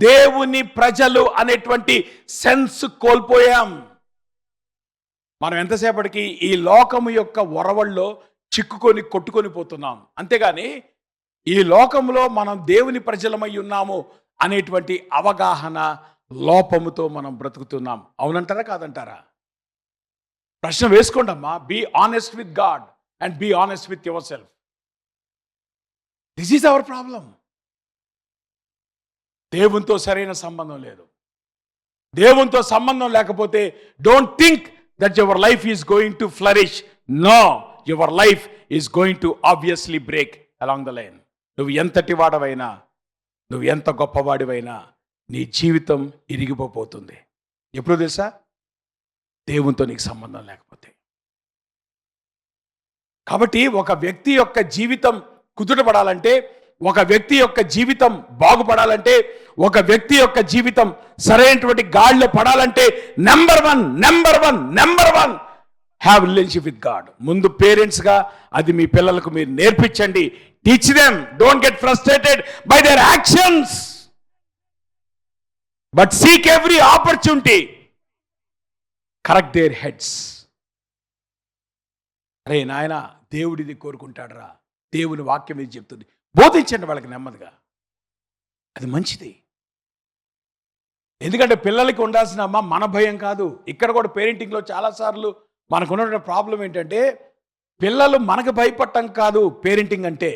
దేవుని ప్రజలు అనేటువంటి సెన్స్ కోల్పోయాం. మనం ఎంతసేపటికి ఈ లోకము యొక్క ఒరవల్లో చిక్కుకొని కొట్టుకొని పోతున్నాం. అంతేగాని ఈ లోకంలో మనం దేవుని ప్రజలమై ఉన్నాము అనేటువంటి అవగాహన లోపముతో మనం బ్రతుకుతున్నాం. అవునంటారా కాదంటారా? ప్రశ్న వేసుకోండి అమ్మా. Be honest with God and be honest with yourself. This is our problem. దేవునితో సరైన సంబంధం లేదు. దేవునితో సంబంధం లేకపోతే don't think that your life is going to flourish. No, your life is going to obviously break along the line. నువ్వు ఎంతటి వాడవైనా, నువ్వు ఎంత గొప్పవాడివైనా నీ జీవితం ఇరిగిపోతుంది. ఎప్పుడు తెలుసా? దేవునితో నీకు సంబంధం లేకపోతే. కాబట్టి ఒక వ్యక్తి యొక్క జీవితం కుదుటపడాలంటే, ఒక వ్యక్తి యొక్క జీవితం బాగుపడాలంటే, ఒక వ్యక్తి యొక్క జీవితం సరైనటువంటి గాడిలో పడాలంటే number one have relationship with God. ముందు పేరెంట్స్గా అది మీ పిల్లలకు మీరు నేర్పించండి. Teach them. Don't get frustrated by their actions, but seek every opportunity correct their heads. అరే నాయన, దేవుడిది కోరుకుంటాడు రా, దేవుని వాక్యం ఇది చెప్తుంది, బోధించండి వాళ్ళకి నెమ్మదిగా. అది మంచిది. ఎందుకంటే పిల్లలకి ఉండాల్సిన అమ్మ మన భయం కాదు. ఇక్కడ కూడా పేరెంటింగ్లో చాలాసార్లు మనకున్న ప్రాబ్లం ఏంటంటే, పిల్లలు మనకు భయపడటం కాదు పేరెంటింగ్ అంటే,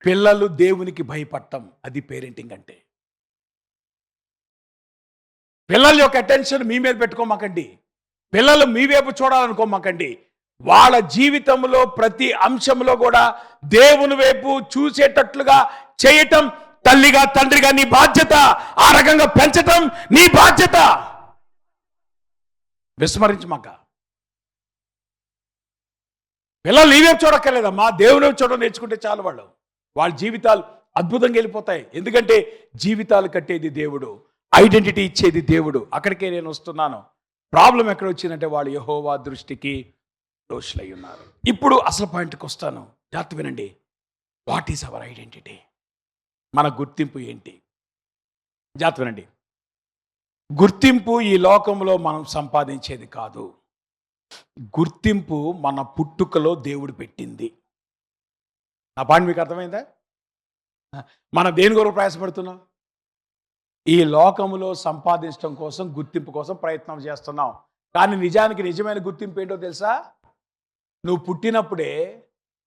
పిల్లలు దేవునికి భయపడటం. అది పేరెంటింగ్ అంటే. పిల్లల యొక్క అటెన్షన్ మీ మీద పెట్టుకోమాకండి. పిల్లలు మీ వైపు చూడాలనుకోమాకండి. వాళ్ళ జీవితంలో ప్రతి అంశంలో కూడా దేవుని వైపు చూసేటట్లుగా చేయటం తల్లిగా తండ్రిగా నీ బాధ్యత. ఆ రకంగా పెంచటం నీ బాధ్యత. విస్మరించమాక. పిల్లలు నీ వైపు చూడక్కర్లేదమ్మా, దేవుని వైపు చూడడం నేర్చుకుంటే చాలు. వాళ్ళ జీవితాలు అద్భుతంగా వెళ్ళిపోతాయి. ఎందుకంటే జీవితాలు కట్టేది దేవుడు, ఐడెంటిటీ ఇచ్చేది దేవుడు. అక్కడికే నేను వస్తున్నాను. ప్రాబ్లం ఎక్కడ వచ్చిందంటే వాళ్ళు యెహోవా దృష్టికి దోషులై ఉన్నారు. ఇప్పుడు అసలు పాయింట్కి వస్తాను. జాగ్రత్త వినండి. What is our identity? మన గుర్తింపు ఏంటి? జాగ్రత్త వినండి. గుర్తింపు ఈ లోకంలో మనం సంపాదించేది కాదు. గుర్తింపు మన పుట్టుకలో దేవుడు పెట్టింది. ఆ పాయింట్ మీకు అర్థమైందా? మనం దేని కొరకు ప్రయాసపడుతున్నాం? ఈ లోకములో సంపాదించడం కోసం, గుర్తింపు కోసం ప్రయత్నం చేస్తున్నాం. కానీ నిజానికి నిజమైన గుర్తింపు ఏంటో తెలుసా? నువ్వు పుట్టినప్పుడే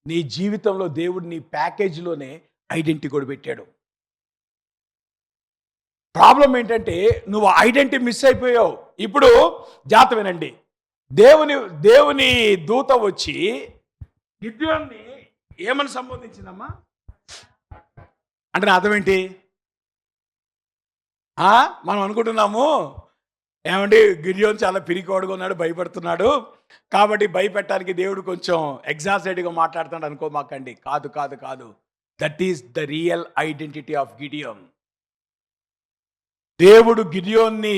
నీ జీవితంలో దేవుడు నీ ప్యాకేజీలోనే ఐడెంటిటీ కూడా పెట్టాడు. ప్రాబ్లం ఏంటంటే నువ్వు ఐడెంటిటీ మిస్ అయిపోయావు. ఇప్పుడు జాగ్రత్త వినండి. దేవుని దూత వచ్చి గిద్యోన్ని ఏమని సంబోధించిందమ్మా అంటే నా అర్థం ఏంటి? మనం అనుకుంటున్నాము ఏమండి, గిద్యోన్ చాలా పిరికోడుగా ఉన్నాడు, భయపడుతున్నాడు, కాబట్టి భయపెట్టడానికి దేవుడు కొంచెం ఎగ్జాజరేట్గా మాట్లాడుతున్నాడు అనుకోమాకండి. కాదు కాదు కాదు. That is the real identity of Gideon. దేవుడు గిడియోన్ని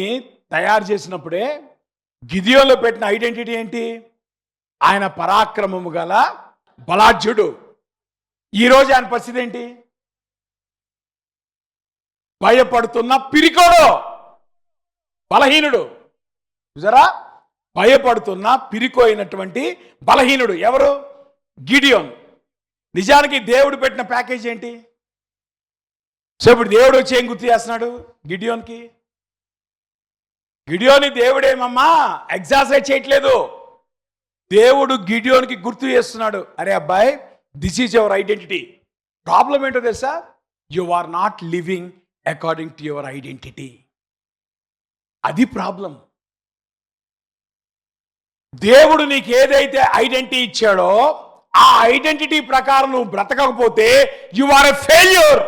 తయారు చేసినప్పుడే గిడియోన్లో పెట్టిన ఐడెంటిటీ ఏంటి? ఆయన పరాక్రమము గల బలాఢ్యుడు. ఈరోజు ఆయన పరిస్థితి ఏంటి? భయపడుతున్న పిరికోడు, బలహీనుడు. చూసారా? భయపడుతున్న పిరికో అయినటువంటి బలహీనుడు ఎవరు? గిడియోన్. నిజానికి దేవుడు పెట్టిన ప్యాకేజ్ ఏంటి? సో ఇప్పుడు దేవుడు వచ్చి ఏం గుర్తు చేస్తున్నాడు గిడియోన్కి? గిడియోని దేవుడేమమ్మా ఎగ్జాజరేట్ చేయట్లేదు. దేవుడు గిడియోన్కి గుర్తు చేస్తున్నాడు, అరే అబ్బాయి, this is your identity. Problem ఏంటో తెలుసా? You are not living according to your identity. అది ప్రాబ్లం. దేవుడు నీకు ఏదైతే ఐడెంటిటీ ఇచ్చాడో ఆ ఐడెంటిటీ ప్రకారం నువ్వు బ్రతకకపోతే యు ఆర్ ఎ ఫెయిల్యూర్.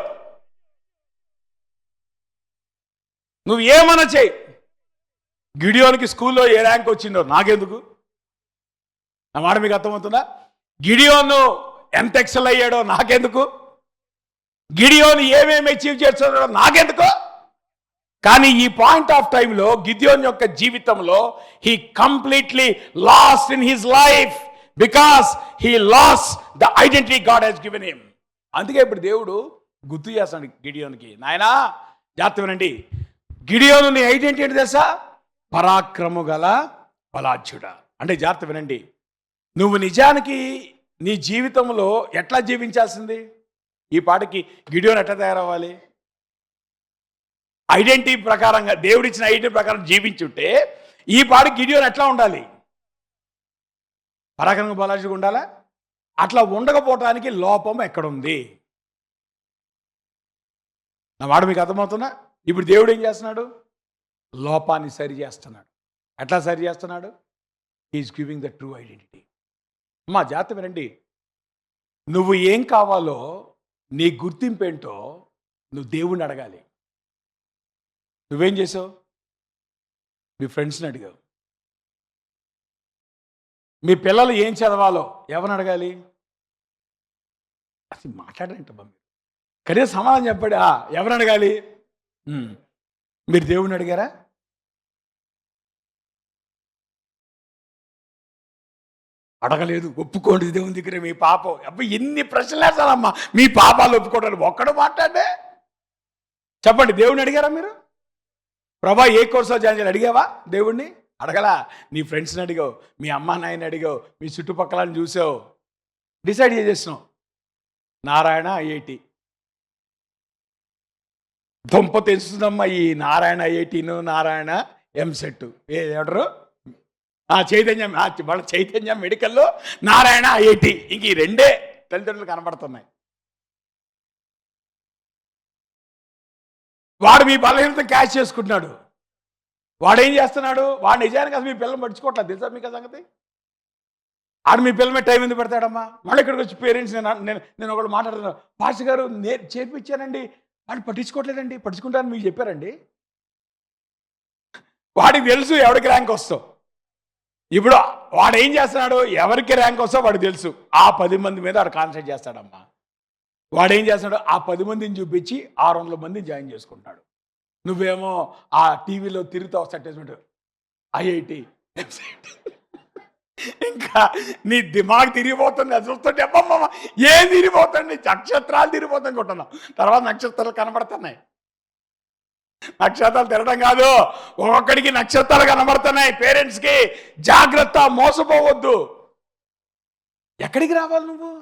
నువ్వు ఏమన్నా చెయ్యి. గిడియోనికి స్కూల్లో ఏ ర్యాంక్ వచ్చిందో నాకెందుకు? నా మాట మీకు అర్థమవుతుందా? గిడియోను ఎంత ఎక్సెల్ అయ్యాడో నాకెందుకు? గిడియోను ఏమేమి అచీవ్ చేస్తున్నాడో నాకెందుకు? కానీ ఈ పాయింట్ ఆఫ్ టైంలో గిడియోన్ యొక్క జీవితంలో he completely lost in his life because he lost the identity God has given him. అందుకే ఇప్పుడు దేవుడు గుర్తు చేస్తాడు గిడియోన్కి, నాయనా జాగ్రత్త వినండి, గిడియోను నీ ఐడెంటిటీ ఏంటి తెలుసా? పరాక్రము గల బలాఢ్యుడా. అంటే జాగ్రత్త వినండి, నువ్వు నిజానికి నీ జీవితంలో ఎట్లా జీవించాల్సింది? ఈ పాటకి గిడియోన్ ఎట్లా తయారవ్వాలి? ఐడెంటిటీ ప్రకారంగా, దేవుడిచ్చిన ఐడెంటిటీ ప్రకారం జీవించుంటే ఈ పాటకి గిడియోన్ ఎట్లా ఉండాలి? పరాక్రమంగా బలాజీగా ఉండాలా? అట్లా ఉండకపోవటానికి లోపం ఎక్కడుంది? నా మాట మీకు అర్థమవుతున్నా? ఇప్పుడు దేవుడు ఏం చేస్తున్నాడు? లోపాన్ని సరి చేస్తున్నాడు. ఎట్లా సరి చేస్తున్నాడు? He's giving the true identity. అమ్మా జాగ్రత్త వినండి, నువ్వు ఏం కావాలో, నీ గుర్తింపు ఏంటో నువ్వు దేవుణ్ణి అడగాలి. నువ్వేం చేసావు? మీ ఫ్రెండ్స్ని అడిగావు. మీ పిల్లలు ఏం చదవాలో ఎవరిని అడగాలి? అసలు మాట్లాడంటమ్మా మీరు, కనీసం సమాధానం చెప్పాడు. ఎవరిని అడగాలి? మీరు దేవుణ్ణి అడిగారా? అడగలేదు. ఒప్పుకోండి దేవుని దగ్గర మీ పాపం. అబ్బాయి ఎన్ని ప్రశ్నలు వేస్తానమ్మా, మీ పాపాలు ఒప్పుకోవడానికి ఒక్కడు మాట్లాడే. చెప్పండి, దేవుణ్ణి అడిగారా మీరు? ప్రభా ఏ కోర్సులో జాయిన్ చేయాలి అడిగావా? దేవుణ్ణి అడగలా. నీ ఫ్రెండ్స్ని అడిగావు, మీ అమ్మా నాయని అడిగావు, మీ చుట్టుపక్కలని చూసావు, డిసైడ్ చేసేసినావు నారాయణ ఐఐటి. దుంప తెలుస్తుందమ్మా ఈ నారాయణ ఐఐటీను, నారాయణ ఎంసెట్, ఏమంటారు చైతన్యం, వాళ్ళ చైతన్యం మెడికల్లో, నారాయణ ఐఐటి. ఇంక ఈ రెండే తల్లిదండ్రులు కనబడుతున్నాయి. వాడు మీ బలహీనత క్యాష్ చేసుకుంటున్నాడు. వాడు ఏం చేస్తున్నాడు? వాడు నిజానికి అసలు మీ పిల్లలు పడుచుకోవట్లేదు. తెలుసా మీకు సంగతి? ఆడు మీ పిల్లల మీద టైం ఎందుకు పెడతాడమ్మా? మళ్ళీ ఇక్కడికి వచ్చి పేరెంట్స్ నేను ఒకళ్ళు మాట్లాడుతున్నాను, పాస్టర్ గారు చేర్పించానండి, వాళ్ళు పట్టించుకోవట్లేదండి. పట్టించుకుంటారని మీకు చెప్పారండి? వాడికి తెలుసు ఎవరికి ర్యాంక్ వస్తావు. ఇప్పుడు వాడు ఏం చేస్తున్నాడు? ఎవరికి ర్యాంక్ వస్తో వాడికి తెలుసు. ఆ 10 మంది మీద వాడు కాన్సన్ట్రేట్ చేస్తాడమ్మా. వాడు ఏం చేస్తున్నాడు? ఆ 10 మందిని చూపించి 600 మందిని జాయిన్ చేసుకుంటాడు. నువ్వేమో ఆ టీవీలో తిరుగుతావు అడ్వర్టైజ్మెంట్, ఐఐటి, ఇంకా నీ దిమాగ్ తిరిగిపోతుంది. అది చూస్తుంటే అబ్బమ్మ ఏం తిరిగిపోతుంది, నక్షత్రాలు తిరిగిపోతాయి అనుకుంటున్నావు. తర్వాత నక్షత్రాలు కనబడుతున్నాయి. నక్షత్రాలు తిరగడం కాదు, ఒక్కొక్కడికి నక్షత్రాలు కనబడుతున్నాయి. పేరెంట్స్కి జాగ్రత్త, మోసపోవద్దు. ఎక్కడికి రావాలి నువ్వు?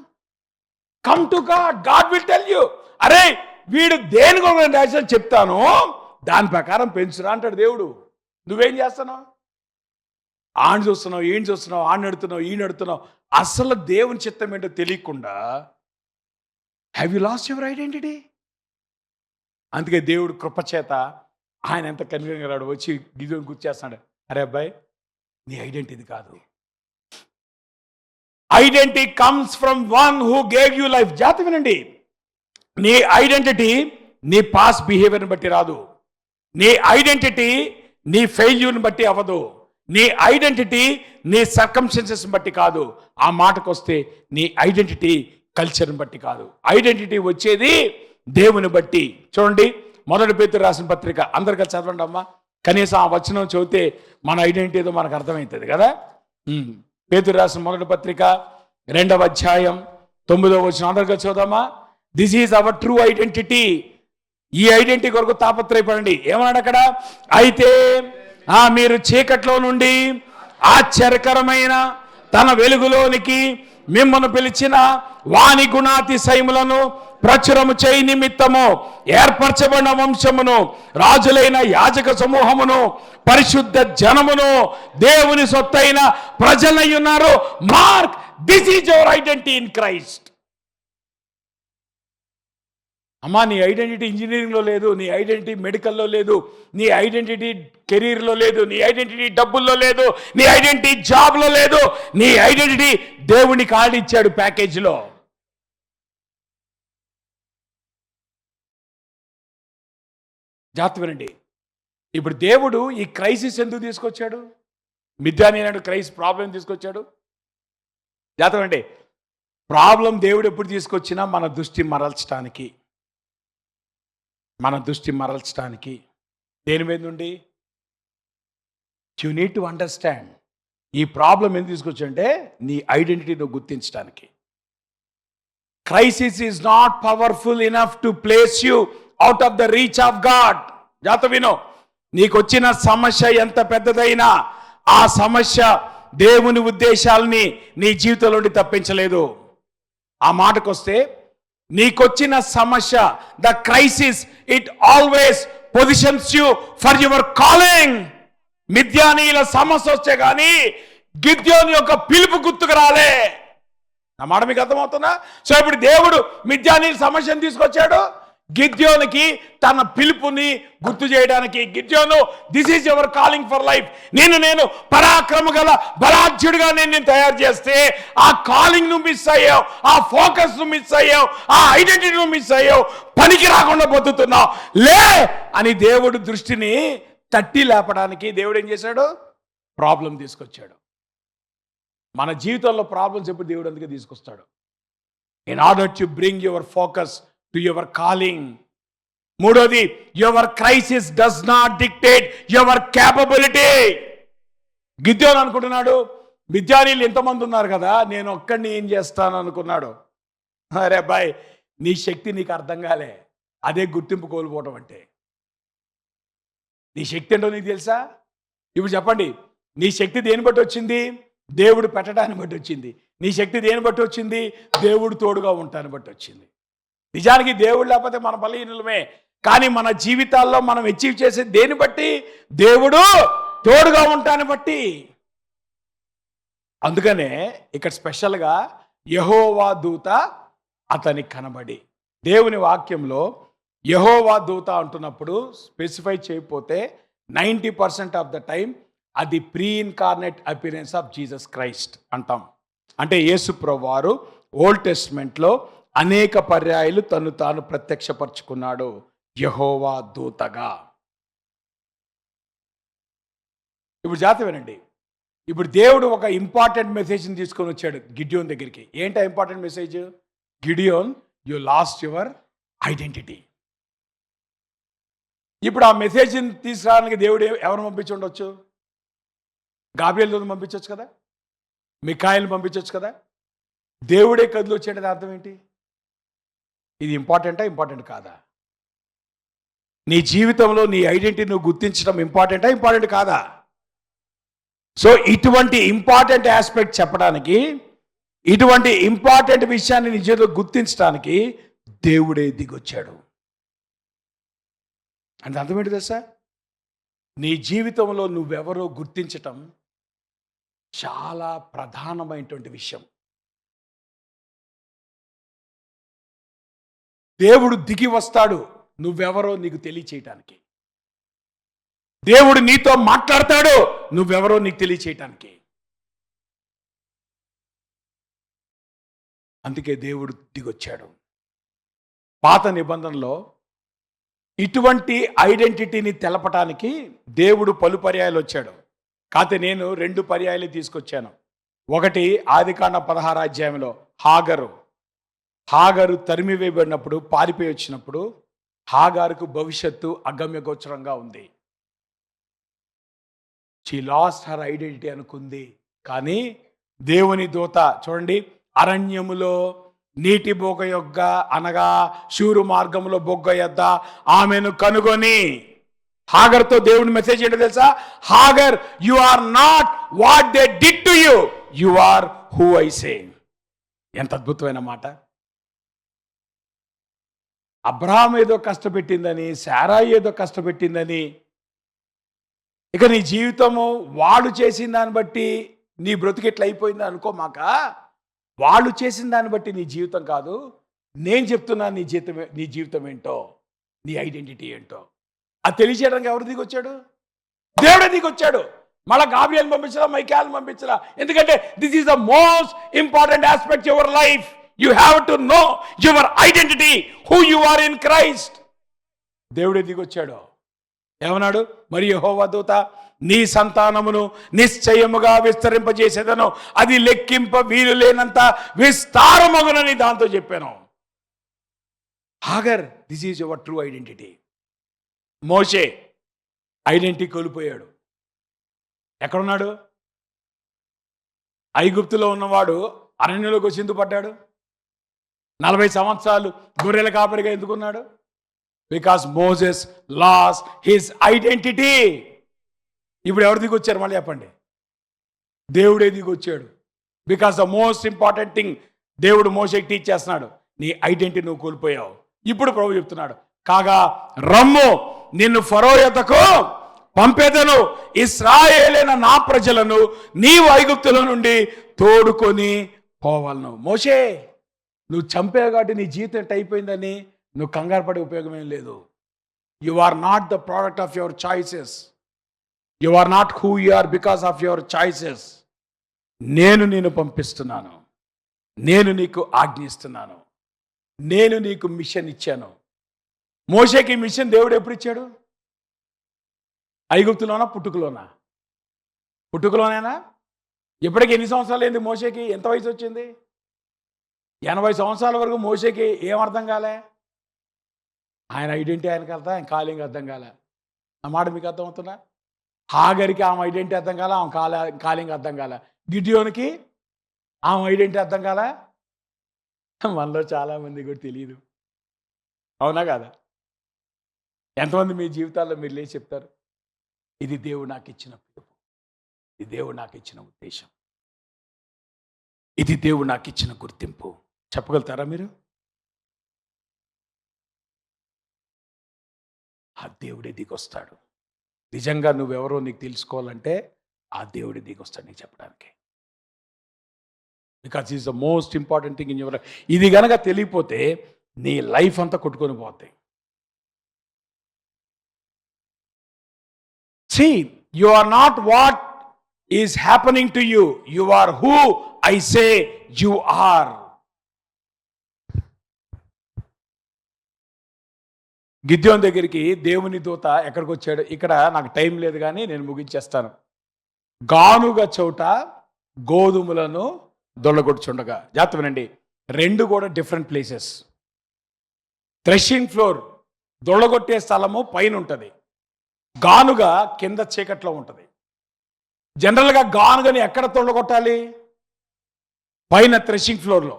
Come to God. God will tell you. అరే వీడు దేనికి ఒక న్యాచురల్ చెప్తాను, దాని ప్రకారం పెంచురా అంటాడు దేవుడు. నువ్వేం చేస్తున్నావు? ఆణ్ చూస్తున్నావు, ఈయన చూస్తున్నావు, ఆణ్ నడుతున్నావు, ఈయన నడుతున్నావు. అసలు దేవుని చిత్తం ఏంటో తెలియకుండా have you lost your identity? అందుకే దేవుడు కృపచేత ఆయన ఎంత కనిగరాడు, వచ్చి గిదోని గుర్చేస్తున్నాడు. అరే అబ్బాయి, నీ ఐడెంటిటీ కాదు. Identity comes from one who gave you life. జాతి వినండి, నీ ఐడెంటిటీ నీ పాస్ట్ బిహేవియర్ని బట్టి రాదు. నీ ఐడెంటిటీ నీ ఫెయిల్యూర్ని బట్టి అవ్వదు. నీ ఐడెంటిటీ నీ సర్కమ్స్టెన్సెస్ని బట్టి కాదు. ఆ మాటకు వస్తే నీ ఐడెంటిటీ కల్చర్ని బట్టి కాదు. ఐడెంటిటీ వచ్చేది దేవుని బట్టి. చూడండి, 1 పేతురు రాసిన పత్రిక అందరు కలిసి చదవండి అమ్మా. కనీసం ఆ వచనం చదివితే మన ఐడెంటిటీ ఏదో మనకు అర్థమవుతుంది కదా. పేతురు రాసిన 1 పత్రిక 2వ అధ్యాయం 9వ వచనం అందరు కలిసి చదువుదామా. This is our true identity. ఈ ఐడెంటిటీ కొరకు తాపత్రయపడండి. ఏమన్నాడు అక్కడ? అయితే మీరు చీకట్లో నుండి ఆశ్చర్యకరమైన తన వెలుగులోనికి మిమ్మల్ని పిలిచిన వాని గుణాతిశయములను ప్రచురము చేయి నిమిత్తము ఏర్పరచబడిన వంశమును, రాజులైన యాజక సమూహమును, పరిశుద్ధ జనమును, దేవుని సొత్తైన ప్రజలై ఉన్నారు. Mark, this is your identity in Christ. అమ్మా, నీ ఐడెంటిటీ ఇంజనీరింగ్లో లేదు, నీ ఐడెంటిటీ మెడికల్లో లేదు, నీ ఐడెంటిటీ కెరీర్లో లేదు, నీ ఐడెంటిటీ డబ్బుల్లో లేదు, నీ ఐడెంటిటీ జాబ్లో లేదు. నీ ఐడెంటిటీ దేవునికి ఆర్డర్ ఇచ్చాడు ప్యాకేజీలో. జాగ్రత్త వినండి. ఇప్పుడు దేవుడు ఈ క్రైసిస్ ఎందుకు తీసుకొచ్చాడు? మిథ్యానీయుడు క్రైసిస్ ప్రాబ్లం తీసుకొచ్చాడు. జాగ్రత్త వినండి, ప్రాబ్లం దేవుడు ఎప్పుడు తీసుకొచ్చినా మన దృష్టి మరల్చడానికి. దేని మీద నుండి? You need to understand. ఈ ప్రాబ్లం ఎందుకు తీసుకొచ్చాడంటే నీ ఐడెంటిటీని గుర్తించడానికి. Crisis is not powerful enough to place you out of the reach of God. జాగ్రత్త విను, నీకు వచ్చిన సమస్య ఎంత పెద్దదైనా ఆ సమస్య దేవుని ఉద్దేశాలని నీ జీవితంలో నుండి తప్పించలేదు. ఆ మాటకొస్తే నీకొచ్చిన సమస్య, the crisis, it always positions you for your calling. మిద్యానీల సమస్య వస్తే కానీ గిద్యోని యొక్క పిలుపు గుర్తుకు రాలే. నా మాట మీకు అర్థమవుతుందా? సో ఇప్పుడు దేవుడు మిద్యానీల సమస్యను తీసుకొచ్చాడు గిద్యోనికి తన పిలుపుని గుర్తు చేయడానికి. గిద్యోను, this is your calling for life. నేను పరాక్రమ గల బలాఢ్యుడిగా నేను తయారు చేస్తే ఆ కాలింగ్ ను మిస్ అయ్యావు, ఆ ఫోకస్ ను మిస్ అయ్యావు, ఆ ఐడెంటిటీను మిస్ అయ్యావు, పనికి రాకుండా బతుకుతున్నావు, లే అని దేవుడు దృష్టిని తట్టి లేపడానికి దేవుడు ఏం చేశాడు? ప్రాబ్లం తీసుకొచ్చాడు. మన జీవితంలో ప్రాబ్లమ్స్ ఎప్పుడు దేవుడు అందుకే తీసుకొస్తాడు. In order to bring your focus to your calling. మూడోది, your crisis does not dictate your capability. గిద్యోను అనుకుంటున్నాడు, మిద్యానీలు ఎంతమంది ఉన్నారు కదా, నేను ఒక్కడిని ఏం చేస్తాను అనుకున్నాడు. అరే బాయ్, నీ శక్తి నీకు అర్థం కాలే. అదే గుర్తింపు కోల్పోవటం అంటే. నీ శక్తి ఏంటో నీకు తెలుసా? ఇప్పుడు చెప్పండి, నీ శక్తి దేని బట్టి వచ్చింది? దేవుడు పెట్టడాన్ని బట్టి వచ్చింది. నీ శక్తి దేని బట్టి వచ్చింది? దేవుడు తోడుగా ఉంటాన్ని బట్టి వచ్చింది. నిజానికి దేవుడు లేకపోతే మన బలహీనమే, కానీ మన జీవితాల్లో మనం అచీవ్ చేసే దేని బట్టి? దేవుడు తోడుగా ఉంటాన్ని బట్టి. అందుకనే ఇక్కడ స్పెషల్గా యెహోవా దూత అతనికి కనబడి, దేవుని వాక్యంలో యెహోవా దూత అంటున్నప్పుడు స్పెసిఫై చేయకపోతే 90% ఆఫ్ ద టైం అది pre incarnate appearance of Jesus Christ అంటాం. అంటే యేసు ప్రభువారు ఓల్డ్ టెస్ట్మెంట్లో అనేక పర్యాయాలు తను తాను ప్రత్యక్షపరుచుకున్నాడు యెహోవా దూతగా. ఇప్పుడు జాగ్రత్త వినండి. ఇప్పుడు దేవుడు ఒక ఇంపార్టెంట్ మెసేజ్ని తీసుకొని వచ్చాడు గిడియోన్ దగ్గరికి. ఏంటా important message? Gideon, you lost your identity. ఇప్పుడు ఆ మెసేజ్ని తీసుకురావడానికి దేవుడు ఎవరు పంపించి ఉండొచ్చు? గాబ్రియల్ని పంపించవచ్చు కదా, మిఖాయిల్ని పంపించవచ్చు కదా. దేవుడే కదిలి వచ్చాడని అర్థం ఏంటి? ఇది ఇంపార్టెంట్ కాదా? నీ జీవితంలో నీ ఐడెంటిటీ నువ్వు గుర్తించడం ఇంపార్టెంట్ కాదా? సో ఇటువంటి ఇంపార్టెంట్ ఆస్పెక్ట్ చెప్పడానికి, ఇటువంటి ఇంపార్టెంట్ విషయాన్ని నీ జీవితంలో గుర్తించడానికి దేవుడే దిగొచ్చాడు. అంటే అర్థం ఏంటి తెలుసా? నీ జీవితంలో నువ్వెవరో గుర్తించటం చాలా ప్రధానమైనటువంటి విషయం. దేవుడు దిగి వస్తాడు నువ్వెవరో నీకు తెలియచేయటానికి. దేవుడు నీతో మాట్లాడతాడు నువ్వెవరో నీకు తెలియచేయటానికి. అందుకే దేవుడు దిగొచ్చాడు. పాత నిబంధనలో ఇటువంటి ఐడెంటిటీని తెలపటానికి దేవుడు పలు పర్యాయాలు వచ్చాడు. కాకపోతే నేను 2 పర్యాయాలు తీసుకొచ్చాను. ఒకటి ఆదికాండ 16 అధ్యాయంలో హాగరు తరిమివేయబడినప్పుడు, పారిపోయి వచ్చినప్పుడు హాగారుకు భవిష్యత్తు అగమ్యగోచరంగా ఉంది. షీ లాస్ట్ హర్ ఐడెంటిటీ అనుకుంది. కానీ దేవుని దూత చూడండి, అరణ్యములో నీటి బొగ్గ యొగ్గ అనగా శూరు మార్గంలో బొగ్గ యొద్ద ఆమెను కనుగొని, హాగర్తో దేవుని మెసేజ్ ఏంటో తెలుసా? Hagar, you are not what they did to you, you are who I say. ఎంత అద్భుతమైన మాట. అబ్రహాం ఏదో కష్టపెట్టిందని, శారాయి ఏదో కష్టపెట్టిందని, ఇక నీ జీవితము వాళ్ళు చేసిన దాన్ని బట్టి నీ బ్రతుకు ఎట్లా అయిపోయింది అనుకోమాక. వాళ్ళు చేసిన దాన్ని బట్టి నీ జీవితం కాదు, నేను చెప్తున్నా నీ జీవితం ఏంటో, నీ ఐడెంటిటీ ఏంటో అది తెలియచేయడానికి ఎవరు దిగొచ్చాడు? దేవుడే దిగొచ్చాడు. మళ్ళీ గాబ్రియల్ని పంపించరా, మైఖేల్ని పంపించరా. ఎందుకంటే this is the most important aspect your life. You have to know your identity, who you are in Christ. దేవుడే దిగొచ్చాడు. ఏమన్నాడు? మరి యెహోవా దూత, నీ సంతానమును నిశ్చయముగా విస్తరింపజేసేదను, అది లెక్కింప వీలు లేనంత విస్తారమగునని దాంతో చెప్పాను. Hagar, this is your true identity. Moshe identity కోల్పోయాడు. ఎక్కడున్నాడు? ఐగుప్తులో ఉన్నవాడు అరణ్యంలోకి వచ్చి ఎందుకు పడ్డాడు? 40 సంవత్సరాలు గొర్రెల కాపరిగా ఎందుకున్నాడు? Because Moses lost his identity. ఇప్పుడు ఎవరు దిగొచ్చారు మళ్ళీ చెప్పండి? దేవుడే దిగొచ్చాడు. Because the most important thing దేవుడు మోషేకి టీచ్ చేస్తున్నాడు, నీ ఐడెంటిటీ నువ్వు కోల్పోయావు. ఇప్పుడు ప్రభు చెప్తున్నాడు, కాగా రమ్ము నిన్ను ఫరో యొద్దకు పంపేదను, ఇశ్రాయేలైన నా ప్రజలను నీ ఐగుప్తుల నుండి తోడుకొని పోవాలను. మోషే, నువ్వు చంపేవు కాబట్టి నీ జీవితం అయిపోయిందని నువ్వు కంగారు పడే ఉపయోగం ఏం లేదు. You are not the product of your choices. You are not who you are because of your choices. నేను నిన్ను పంపిస్తున్నాను, నేను నీకు ఆజ్ఞిస్తున్నాను, నేను నీకు మిషన్ ఇచ్చాను. మోషేకి మిషన్ దేవుడు ఎప్పుడు ఇచ్చాడు? ఐగుప్తులోనా, పుట్టుకలోనా? పుట్టుకలోనేనా? ఇప్పటికి ఎన్ని సంవత్సరాలు అయింది మోషేకి? ఎంత వయసు వచ్చింది? 80 సంవత్సరాల వరకు మోషేకి ఏం అర్థం కాలే? ఆయన ఐడెంటిటీ ఆయనకి అర్థం, ఆయన కాలింగ్ అర్థం కాలే. ఆ మాట మీకు అర్థమవుతున్నా? హాగరికి ఆమె ఐడెంటిటీ అర్థం కాలే, ఆమె కాలింగ్ అర్థం కాలే. గిడియోనికి ఆమె ఐడెంటిటీ అర్థం కాలే. మనలో చాలామంది కూడా తెలియదు. అవునా కాదా? ఎంతమంది మీ జీవితాల్లో మీరు లేచి చెప్తారు, ఇది దేవుడు నాకు ఇచ్చిన పిలుపు, ఇది దేవుడు నాకు ఇచ్చిన ఉద్దేశం, ఇది దేవుడు నాకు ఇచ్చిన గుర్తింపు? చెప్పగలుగుతారా మీరు? ఆ దేవుడే దిగొస్తాడు. నిజంగా నువ్వెవరో నీకు తెలుసుకోవాలంటే ఆ దేవుడే దిగొస్తాడు నీకు చెప్పడానికి. Because is the most important thing in your life. ఇది గనక తెలియపోతే నీ లైఫ్ అంతా కొట్టుకొని పోతాయి. See, you are not what is happening to you. You are who I say you are. గిద్యోను దగ్గరికి దేవుని దూత ఎక్కడికి వచ్చాడు? ఇక్కడ నాకు టైం లేదు కానీ నేను ముగించేస్తాను. గానుగ చోట గోధుమలను దొల్లగొట్టుచుండగా. జాగ్రత్త వినండి, రెండు కూడా డిఫరెంట్ ప్లేసెస్. థ్రెషింగ్ ఫ్లోర్, దొల్లగొట్టే స్థలము పైన ఉంటుంది, గానుగ కింద చీకట్లో ఉంటుంది. జనరల్గా గానుగని ఎక్కడ తొడగొట్టాలి? పైన థ్రెషింగ్ ఫ్లోర్లో.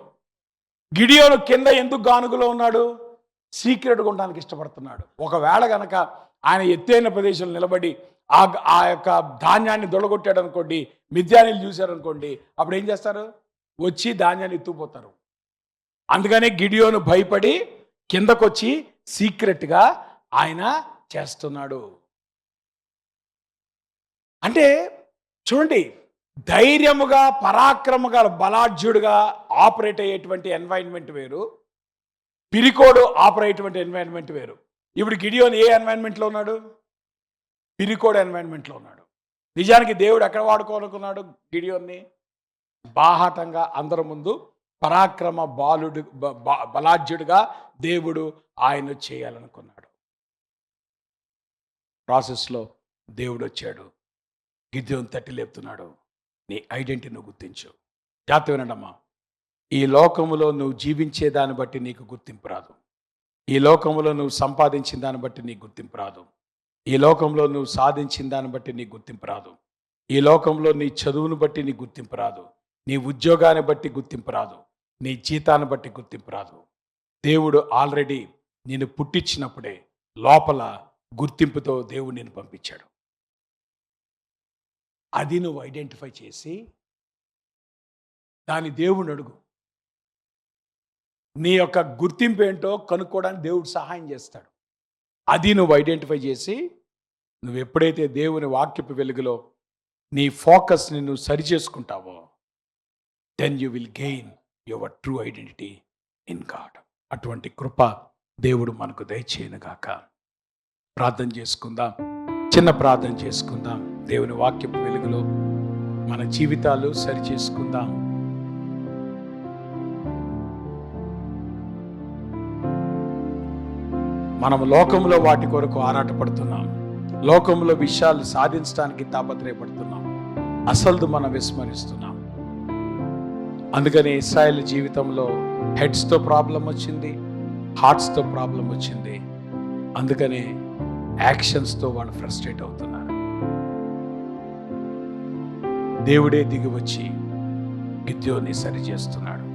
గిడియోను కింద ఎందుకు గానుగలో ఉన్నాడు? సీక్రెట్గా ఉండడానికి ఇష్టపడుతున్నాడు. ఒకవేళ గనక ఆయన ఎత్తైన ప్రదేశంలో నిలబడి ఆ యొక్క ధాన్యాన్ని దొడగొట్టాడు అనుకోండి, మిద్యానీలు చూశారు అనుకోండి, అప్పుడు ఏం చేస్తారు? వచ్చి ధాన్యాన్ని ఎత్తుకుపోతారు. అందుకనే గిడియోను భయపడి కిందకొచ్చి సీక్రెట్గా ఆయన చేస్తున్నాడు. అంటే చూడండి, ధైర్యముగా పరాక్రమగా బలాఢ్యుడుగా ఆపరేట్ అయ్యేటువంటి ఎన్వైరన్మెంట్ వేరు, పిరికోడు ఆపరేట్ ఎన్వైరన్మెంట్ వేరు. ఇప్పుడు గిడియోన్ ఏ ఎన్వైరన్మెంట్లో ఉన్నాడు? పిరికోడు ఎన్వైరన్మెంట్లో ఉన్నాడు. నిజానికి దేవుడు ఎక్కడ వాడుకోవాలనుకున్నాడు గిడియోన్ని? బాహాటంగా అందరి ముందు పరాక్రమ బలాఢ్యుడుగా దేవుడు ఆయన చేయాలనుకున్నాడు. ప్రాసెస్లో దేవుడు వచ్చాడు, గిద్యోను తట్టి లేపుతున్నాడు, నీ ఐడెంటిటీ నువ్వు గుర్తించు. జాగ్రత్త వినండమ్మా, ఈ లోకములో నువ్వు జీవించే దాన్ని బట్టి నీకు గుర్తింపు రాదు. ఈ లోకంలో నువ్వు సంపాదించిన దాన్ని బట్టి నీకు గుర్తింపు రాదు. ఈ లోకంలో నువ్వు సాధించిన దాన్ని బట్టి నీకు గుర్తింపు రాదు. ఈ లోకంలో నీ చదువును బట్టి నీకు గుర్తింపు రాదు. నీ ఉద్యోగాన్ని బట్టి గుర్తింపు రాదు. నీ జీతాన్ని బట్టి గుర్తింపు రాదు. దేవుడు ఆల్రెడీ నిన్ను పుట్టించినప్పుడే లోపల గుర్తింపుతో దేవుడు నిన్ను పంపించాడు. అది నువ్వు ఐడెంటిఫై చేసి దాని దేవుని అడుగు. నీ యొక్క గుర్తింపు ఏంటో కనుక్కోవడానికి దేవుడు సహాయం చేస్తాడు. అది నువ్వు ఐడెంటిఫై చేసి నువ్వు ఎప్పుడైతే దేవుని వాక్యపు వెలుగులో నీ ఫోకస్ని నువ్వు సరి చేసుకుంటావో, then you will gain your true identity in God. అటువంటి కృప దేవుడు మనకు దయచేయనుగాక. ప్రార్థన చేసుకుందాం, చిన్న ప్రార్థన చేసుకుందాం. దేవుని వాక్యపు వెలుగులో మన జీవితాలు సరి చేసుకుందాం. మనం లోకంలో వాటి కొరకు ఆరాటపడుతున్నాం, లోకంలో విషయాలు సాధించడానికి తాపత్రయపడుతున్నాం, అసలు మనం విస్మరిస్తున్నాం. అందుకని ఇశ్రాయేల్ జీవితంలో హెడ్స్తో ప్రాబ్లం వచ్చింది, హార్ట్స్తో ప్రాబ్లం వచ్చింది. అందుకనే యాక్షన్స్తో వాళ్ళు ఫ్రస్ట్రేట్ అవుతున్నారు. దేవుడే దిగి వచ్చి గిద్యోని సరి చేస్తున్నాడు.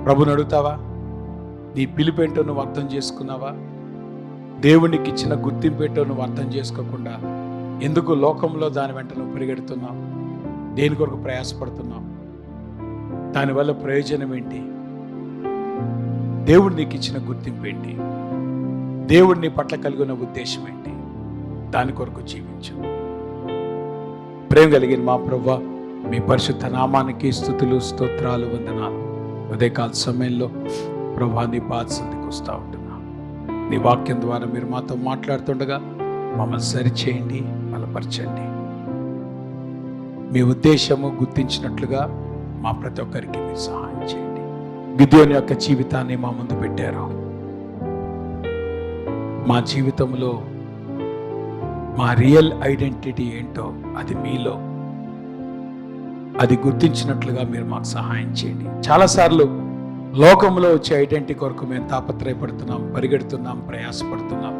ప్రభుని అడుగుతావా? నీ పిలుపేంటో నువ్వు అర్థం చేసుకున్నావా? దేవునికి ఇచ్చిన గుర్తింపేంటో నువ్వు అర్థం చేసుకోకుండా ఎందుకు లోకంలో దాని వెంట నువ్వు పరిగెడుతున్నావు? దేని కొరకు ప్రయాసపడుతున్నావు? దానివల్ల ప్రయోజనం ఏంటి? దేవుడు నీకు ఇచ్చిన గుర్తింపు ఏంటి? దేవుడు నీ పట్ల కలిగిన ఉద్దేశం ఏంటి? దాని కొరకు జీవించు. ప్రేమ కలిగిన మా ప్రభువా, మీ పరిశుద్ధ నామానికి స్తుతులు, స్తోత్రాలు, వందనాలు. ఉదయకాల సమయంలో ప్రభువా, నీ పాద సన్నిధికి వస్తూ ఉంటున్నా. నీ వాక్యం ద్వారా మీరు మాతో మాట్లాడుతుండగా మమ్మల్ని సరిచేయండి, బలపరచండి. మీ ఉద్దేశము గుర్తించినట్లుగా మా ప్రతి ఒక్కరికి మీరు సహాయం చేయండి. గిద్యోని యొక్క జీవితాన్ని మా ముందు పెట్టారు. మా జీవితంలో మా రియల్ ఐడెంటిటీ ఏంటో అది మీలో, అది గుర్తించినట్లుగా మీరు మాకు సహాయం చేయండి. చాలాసార్లు లోకంలో వచ్చే ఐడెంటిటీ కొరకు మేము తాపత్రయపడుతున్నాం, పరిగెడుతున్నాం, ప్రయాసపడుతున్నాం.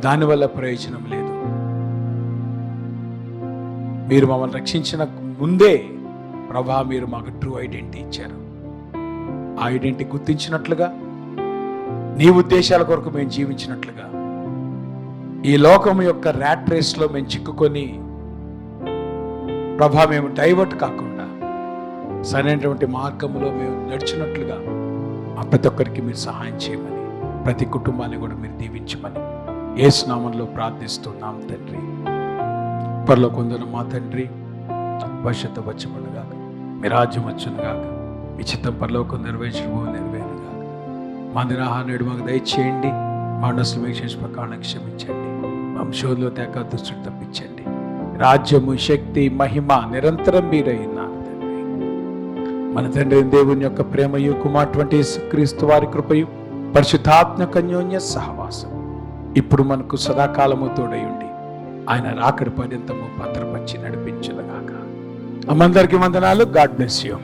దానివల్ల ప్రయోజనం లేదు. మీరు మమ్మల్ని రక్షించిన ముందే ప్రభా, మీరు మాకు ట్రూ ఐడెంటిటీ ఇచ్చారు. ఆ ఐడెంటిటీ గుర్తించినట్లుగా, నీ ఉద్దేశాల కొరకు మేము జీవించినట్లుగా, ఈ లోకం యొక్క ర్యాట్ రేస్లో మేము చిక్కుకొని ప్రభా మేము డైవర్ట్ కాకుండా సరైనటువంటి మార్గంలో మేము నడిచినట్లుగా ఆ ప్రతి ఒక్కరికి మీరు సహాయం చేయమని, ప్రతి కుటుంబాన్ని కూడా మీరు దీవించమని యేసు నామములో ప్రార్థిస్తున్నాం తండ్రి. పరలోకమందున్న మా తండ్రి, భవిష్యత్తు వచ్చబడుగాక, మీ రాజ్యం వచ్చునుగాక, మీ చిత్తం పరలోకం నెరవేర్చడం నెరవేరుగాక. మా దినాహార మాకు దయచేయండి, మా నష్టం మీకు చేసిన ప్రకారం క్షమించండి, మా శోధలో తేక దుష్టుడు తప్పించండి. రాజ్యము, శక్తి, మహిమ నిరంతరం మీరై ఉన్నారు తండ్రి. మన తండ్రి దేవుని యొక్క ప్రేమయు, కుమారుటువంటి యేసుక్రీస్తు వారి కృపయు, పరిశుద్ధాత్మ అన్యోన్య సహవాసం ఇప్పుడు మనకు సదాకాలము తోడై ఉండి ఆయన రాకడ పర్యంతము భద్రపరిచి నడిపించునుగాక. అమ్మందరికీ వందనాలు. God bless you.